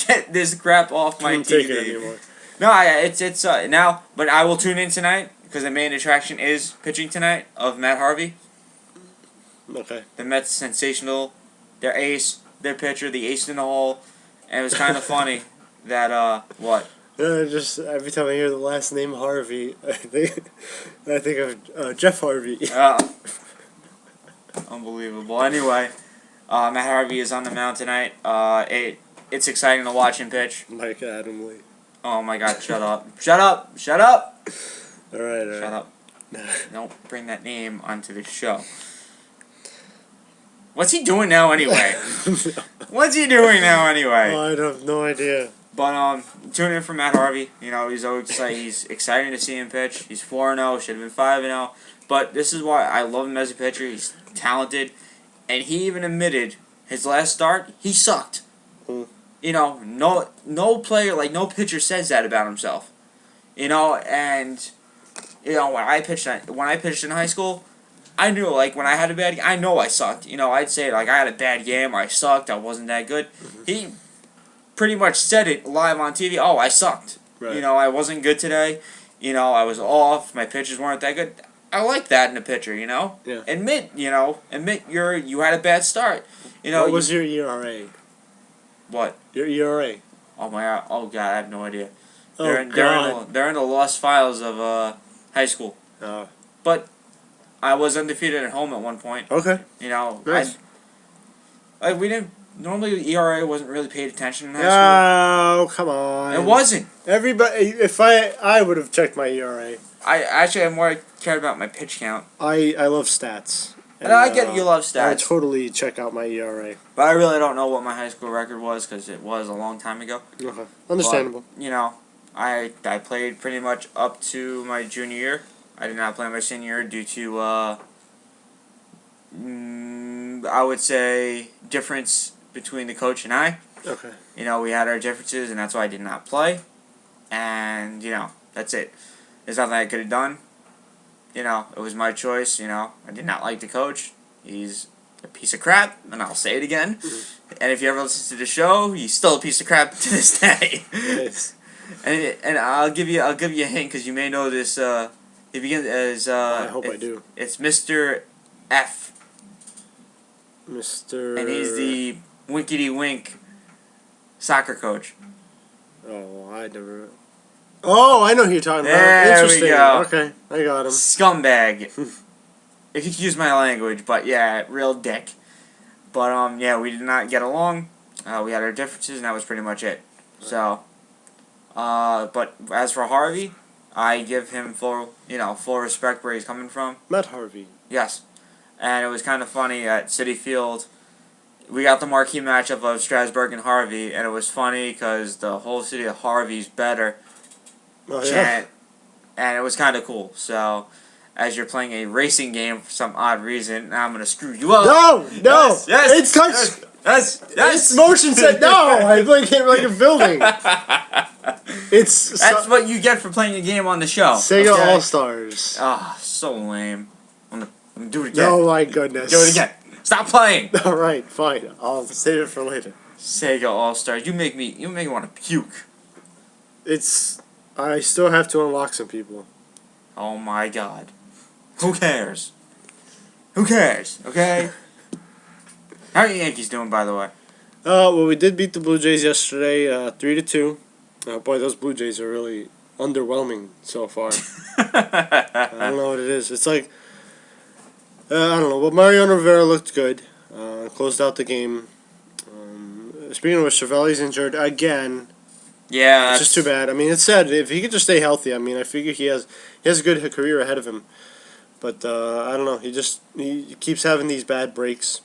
Get this crap off my Can't TV. take it anymore. No, it's now, but I will tune in tonight because the main attraction is pitching tonight of Matt Harvey. Okay. The Mets sensational, their ace, their pitcher, the ace in the hole, and it was kind of funny that what. Just every time I hear the last name Harvey, I think of Jeff Harvey. Unbelievable. Anyway, Matt Harvey is on the mound tonight. It's exciting to watch him pitch. Mike Adamley. Oh my God! Shut up! Shut up! Shut up! All right. Shut up! Don't bring that name onto the show. What's he doing now anyway? What's he doing now anyway? Oh, I have no idea. But tune in for Matt Harvey. You know, he's always he's exciting to see him pitch. He's 4-0, should have been 5-0. But this is why I love him as a pitcher. He's talented, and he even admitted his last start he sucked. You know, no player, like no pitcher says that about himself. You know, and you know when I pitched in high school, I knew like when I had a bad game, I know I sucked. You know, I'd say like I had a bad game, or I sucked, I wasn't that good. He pretty much said it live on TV. Oh, I sucked. Right. You know, I wasn't good today. You know, I was off. My pitches weren't that good. I like that in a pitcher. You know, Yeah. admit you had a bad start. You know, What was your ERA? What? Your ERA. Oh my God! Oh God! I have no idea. Oh, They're in the lost files of high school. But I was undefeated at home at one point. Okay. You know, Nice. we didn't normally ERA wasn't really paid attention in high school. Oh, come on. It wasn't. Everybody, if I would have checked my ERA. I more cared about my pitch count. I love stats. And I get you love stats. I totally check out my ERA. But I really don't know what my high school record was because it was a long time ago. Okay. Understandable. But, you know, I played pretty much up to my junior year. I did not play my senior year due to, I would say, difference between the coach and I. Okay. You know, we had our differences, and that's why I did not play. And, you know, that's it. There's nothing I could have done. You know, it was my choice, you know. I did not like the coach. He's a piece of crap, and I'll say it again. And if you ever listen to the show, he's still a piece of crap to this day. Nice. And I'll give you a hint because you may know this. It begins as I hope I do. It's Mr. F, Mr. and he's the winkety wink soccer coach. Oh, I never. Oh, I know who you're talking about. There Interesting. we go. Okay, I got him. Scumbag. If you excuse my language, but yeah, real dick. But yeah, we did not get along. We had our differences, and that was pretty much it. So, but as for Harvey, I give him full respect where he's coming from. Matt Harvey. Yes, and it was kind of funny at Citi Field. We got the marquee matchup of Strasburg and Harvey, and it was funny because the whole city of Harvey's better. Oh, yeah. Chant, and it was kind of cool. So, as you're playing a racing game for some odd reason, I'm gonna screw you up. No, yes, it's touch. Yes. It's motion set. No, I like it like a building. That's what you get for playing a game on the show. Sega okay? All Stars. Ah, so lame. I'm gonna do it again. Oh my goodness. Do it again. Stop playing. All right, fine. I'll save it for later. Sega All Stars. You make me want to puke. I still have to unlock some people. Oh my God. Who cares? Who cares? Okay. How are the Yankees doing, by the way? Well, we did beat the Blue Jays yesterday, 3-2. Boy, those Blue Jays are really underwhelming so far. I don't know what it is. It's like, I don't know. Well, Mariano Rivera looked good. Closed out the game. Speaking of which, Cervelli's injured again. Yeah, it's just too bad. I mean, it's sad. If he could just stay healthy, I mean, I figure he has a good career ahead of him. But I don't know. He keeps having these bad breaks.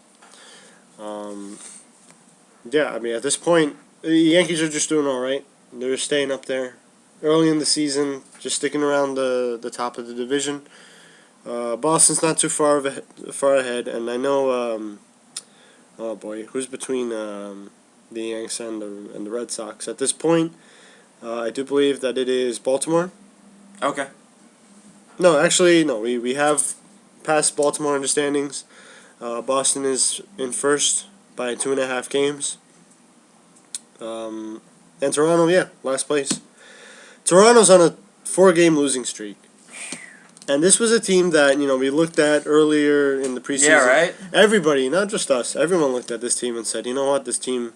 Yeah, I mean, at this point, the Yankees are just doing all right. They're staying up there early in the season, just sticking around the top of the division. Boston's not too far ahead, and I know. Oh boy, who's between the Yanks and the Red Sox at this point? I do believe that it is Baltimore. Okay. No, actually, no. We have passed Baltimore in the standings. Boston is in first by 2.5 games. And Toronto, last place. Toronto's on a 4-game losing streak. And this was a team that, we looked at earlier in the preseason. Yeah, right? Everybody, not just us, everyone looked at this team and said, you know what, this team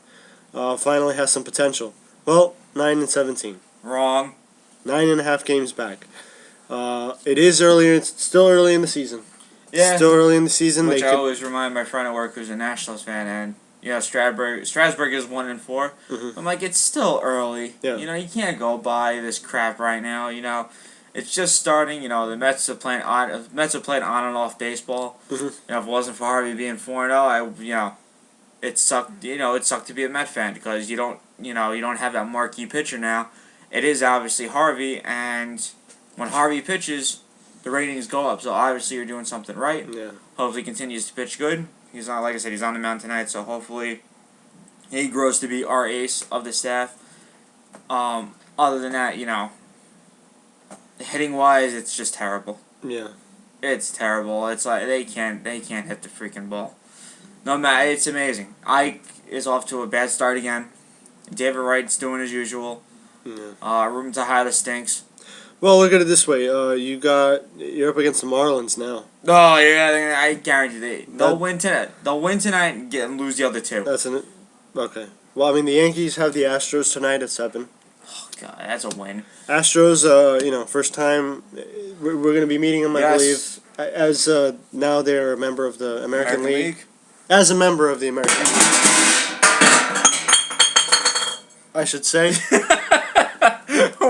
finally has some potential. Well, 9-17. Wrong. 9.5 games back. It is earlier. It's still early in the season. Yeah. Still early in the season. Which I always remind my friend at work who's a Nationals fan, and Strasburg is 1-4. Mm-hmm. I'm like, it's still early. Yeah. You can't go by this crap right now. It's just starting. The Mets have played on and off baseball. Mm-hmm. If it wasn't for Harvey being 4-0, it sucked. It sucked to be a Met fan because you don't have that marquee pitcher now. It is obviously Harvey, and when Harvey pitches, the ratings go up. So obviously you're doing something right. Yeah. Hopefully he continues to pitch good. He's not, like I said, he's on the mound tonight. So hopefully he grows to be our ace of the staff. Other than that, hitting wise, it's just terrible. Yeah. It's terrible. It's like they can't hit the freaking ball. No matter, it's amazing. Ike is off to a bad start again. David Wright's doing as usual. Yeah. Ruben Tejada stinks. Well, look at it this way. You're up against the Marlins now. Oh yeah, I guarantee they'll win tonight. They'll win tonight and lose the other two. Okay. Well, I mean, the Yankees have the Astros tonight at 7. Oh god, that's a win. Astros, first time we're going to be meeting them, I believe. As now they're a member of the American League. As a member of the American League, I should say.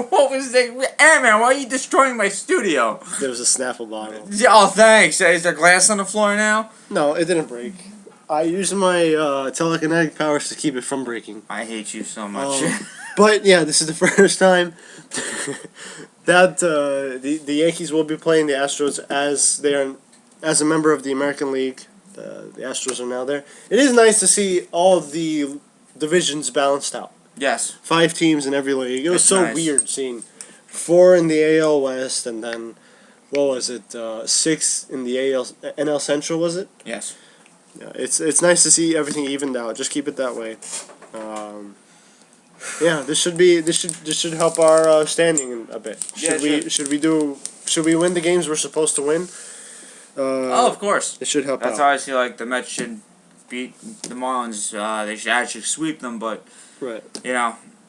What was that? Hey man, why are you destroying my studio? There was a Snapple bottle. Oh, thanks. Is there glass on the floor now? No, it didn't break. I used my telekinetic powers to keep it from breaking. I hate you so much. But yeah, this is the first time that the Yankees will be playing the Astros as a member of the American League. The Astros are now there. It is nice to see all of the divisions balanced out. Yes. 5 teams in every league. It was so nice. weird seeing 4 in the AL West and then, what was it, 6 in the NL Central, was it? Yes. Yeah, it's nice to see everything evened out. Just keep it that way. This should help our standing a bit. Should we win the games we're supposed to win? Of course. It should help That's out. how I feel like the Mets should beat the Marlins. They should actually sweep them, but right.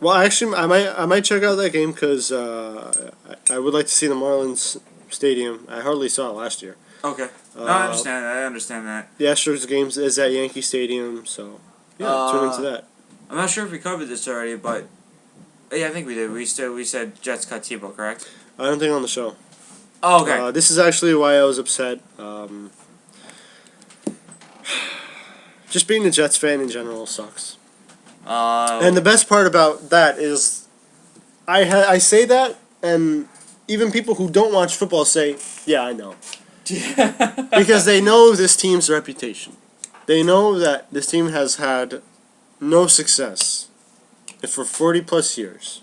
Well, actually, I might check out that game because I would like to see the Marlins Stadium. I hardly saw it last year. Okay. No, I understand that. The Astros games is at Yankee Stadium, so tune into that. I'm not sure if we covered this already, but yeah, I think we did. We said Jets cut Tebow, correct? I don't think on the show. Oh, okay. This is actually why I was upset. Just being a Jets fan in general sucks. And the best part about that is, I say that, and even people who don't watch football say, "Yeah, I know," because they know this team's reputation. They know that this team has had no success for 40+ years,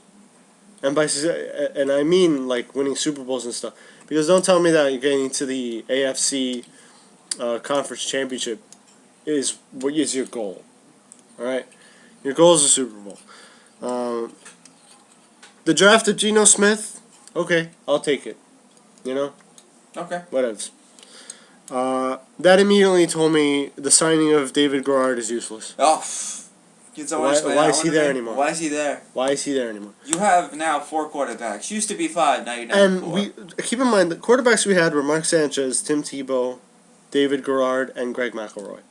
and I mean like winning Super Bowls and stuff. Because don't tell me that you're getting to the AFC Conference Championship is what is your goal. All right. Your goal is a Super Bowl. The draft of Geno Smith, okay, I'll take it. Okay. Whatevs. That immediately told me the signing of David Garrard is useless. Oh, why is he there anymore? Why is he there? Why is he there anymore? You have now 4 quarterbacks. Used to be 5, now you're down And to 4. keep in mind the quarterbacks we had were Mark Sanchez, Tim Tebow, David Garrard, and Greg McElroy.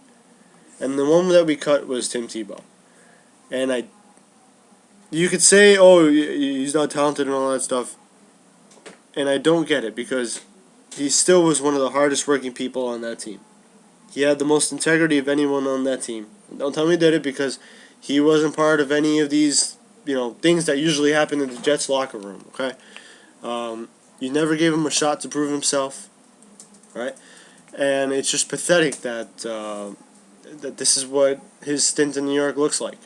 And the one that we cut was Tim Tebow. And you could say, oh, he's not talented and all that stuff. And I don't get it because he still was one of the hardest working people on that team. He had the most integrity of anyone on that team. Don't tell me he did it because he wasn't part of any of these, things that usually happen in the Jets locker room, okay? You never gave him a shot to prove himself, right? And it's just pathetic that that this is what his stint in New York looks like.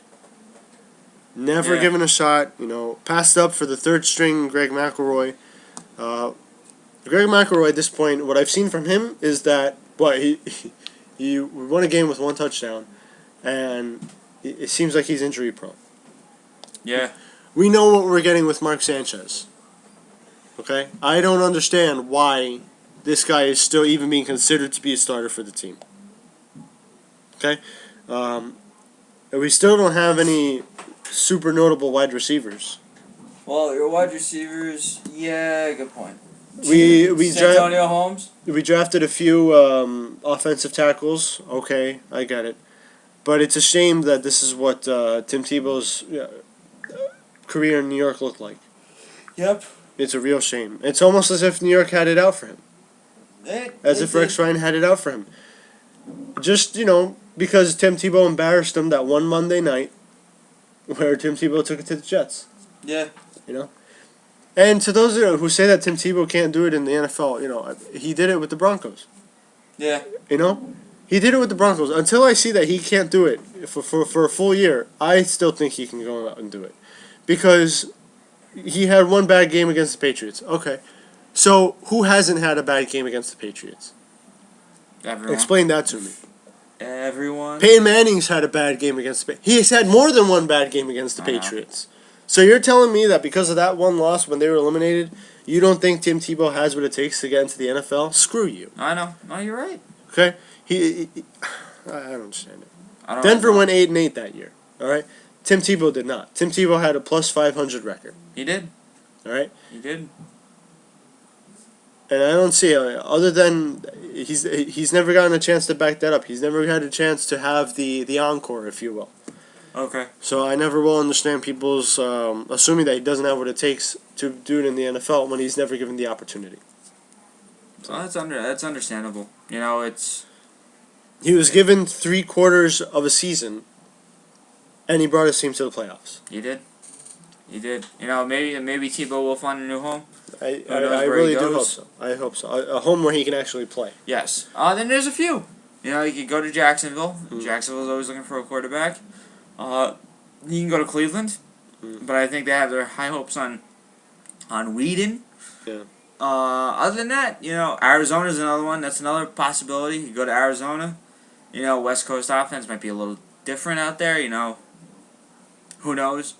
Never given a shot, passed up for the third string Greg McElroy. Greg McElroy at this point, what I've seen from him is that he won a game with one touchdown, and it seems like he's injury prone. Yeah. We know what we're getting with Mark Sanchez. Okay? I don't understand why this guy is still even being considered to be a starter for the team. Okay? And we still don't have any super notable wide receivers. Well, your wide receivers, yeah, good point. Antonio Holmes? We drafted a few offensive tackles. Okay, I get it. But it's a shame that this is what Tim Tebow's career in New York looked like. Yep. It's a real shame. It's almost as if New York had it out for him. As if Rex Ryan had it out for him. Just, because Tim Tebow embarrassed him that one Monday night where Tim Tebow took it to the Jets. Yeah. And to those who say that Tim Tebow can't do it in the NFL, he did it with the Broncos. Yeah. He did it with the Broncos. Until I see that he can't do it for a full year, I still think he can go out and do it. Because he had one bad game against the Patriots. Okay. So, who hasn't had a bad game against the Patriots? Everyone. Explain that to me. Everyone. Peyton Manning's had a bad game against the Patriots. He's had more than one bad game against the Patriots. So you're telling me that because of that one loss when they were eliminated, you don't think Tim Tebow has what it takes to get into the NFL? Screw you. I know. No, you're right. Okay? I don't understand it. I Denver went 8-8 that year. All right? Tim Tebow did not. Tim Tebow had a plus 500 record. He did. All right? He did. And I don't see other than he's never gotten a chance to back that up. He's never had a chance to have the encore, if you will. Okay. So I never will understand people's assuming that he doesn't have what it takes to do it in the NFL when he's never given the opportunity. So that's understandable. It's He was given 3/4 of a season, and he brought his team to the playoffs. He did. He did. Maybe Tebow will find a new home. I really do hope so. I hope so. A home where he can actually play. Yes. Then there's a few. He could go to Jacksonville. Jacksonville's always looking for a quarterback. He can go to Cleveland, but I think they have their high hopes on Whedon. Yeah. Other than that, Arizona's another one. That's another possibility. You go to Arizona. West Coast offense might be a little different out there. Who knows?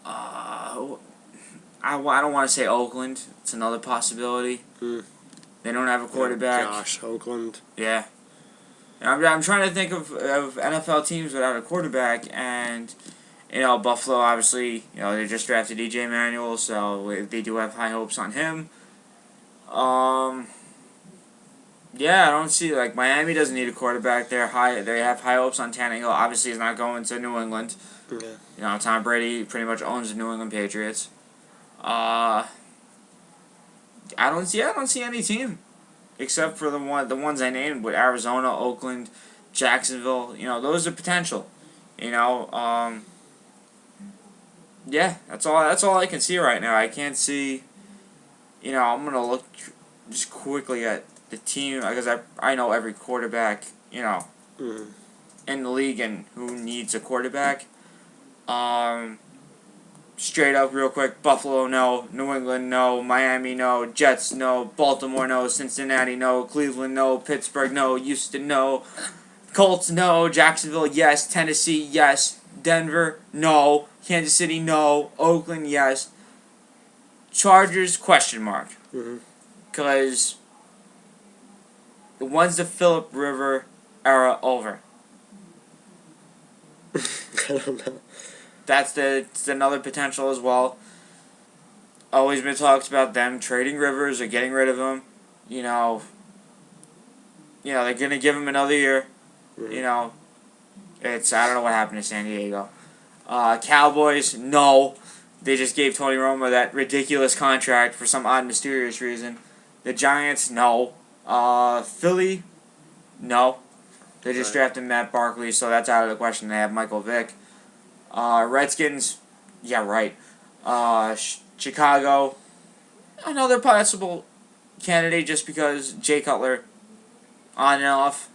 I don't want to say Oakland. It's another possibility. They don't have a quarterback. Gosh, Oakland. Yeah. And I'm trying to think of NFL teams without a quarterback, and Buffalo obviously they just drafted DJ Manuel, so they do have high hopes on him. Yeah, I don't see Miami doesn't need a quarterback. They have high hopes on Tannehill. Obviously, he's not going to New England. Yeah. Tom Brady pretty much owns the New England Patriots. I don't see any team except for the ones I named with Arizona, Oakland, Jacksonville. Those are potential. Yeah, that's all I can see right now. I can't see. I'm gonna look just quickly at the team because I know every quarterback in the league and who needs a quarterback. Straight up, real quick: Buffalo, no; New England, no; Miami, no; Jets, no; Baltimore, no; Cincinnati, no; Cleveland, no; Pittsburgh, no; Houston, no; Colts, no; Jacksonville, yes; Tennessee, yes; Denver, no; Kansas City, no; Oakland, yes; Chargers, question mark. Because when's the Phillip River era over? I don't know. That's another potential as well. Always been talks about them trading Rivers or getting rid of him. They're gonna give him another year. It's I don't know what happened to San Diego. Cowboys, no. They just gave Tony Romo that ridiculous contract for some odd mysterious reason. The Giants, no. Philly, no. They just drafted Matt Barkley, so that's out of the question. They have Michael Vick. Redskins, yeah, right. Chicago, another possible candidate just because Jay Cutler, on and off.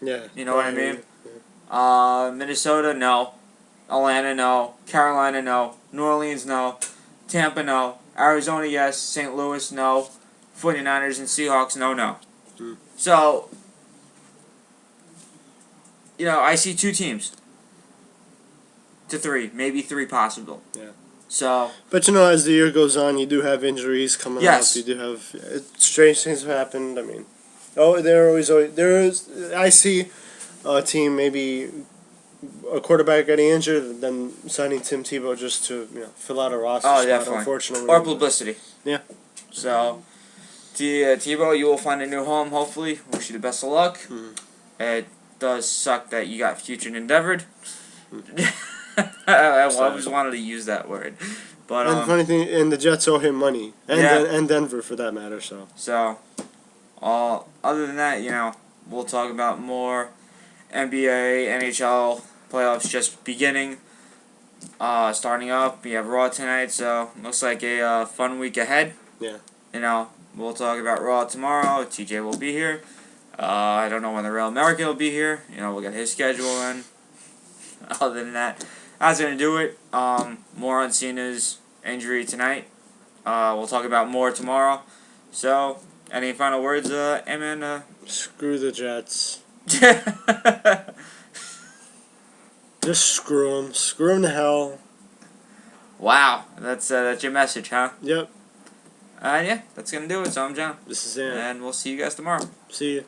Yeah. You know what I mean? Yeah. Minnesota, no. Atlanta, no. Carolina, no. New Orleans, no. Tampa, no. Arizona, yes. St. Louis, no. 49ers and Seahawks, no. Mm. So, I see 2 teams to 3, maybe 3 possible. Yeah. So. But as the year goes on, you do have injuries coming up. You do have strange things have happened. I mean, there is. I see a team maybe a quarterback getting injured and then signing Tim Tebow just to fill out a roster spot. Definitely. Unfortunately, Or publicity. Yeah. So, Tebow, you will find a new home. Hopefully, wish you the best of luck. It does suck that you got future endeavored. I always wanted to use that word, but and the funny thing, and the Jets owe him money, and Denver for that matter. So, other than that, we'll talk about more NBA, NHL playoffs just beginning, starting up. We have Raw tonight, so looks like a fun week ahead. Yeah. We'll talk about Raw tomorrow. TJ will be here. I don't know when the Real American will be here. We'll get his schedule in. Other than that, that's going to do it. More on Cena's injury tonight. We'll talk about more tomorrow. So, any final words, Eamon? Screw the Jets. Just screw them. Screw them to hell. Wow. That's your message, huh? Yep. Yeah, that's going to do it. So I'm John. This is Aaron. And we'll see you guys tomorrow. See you.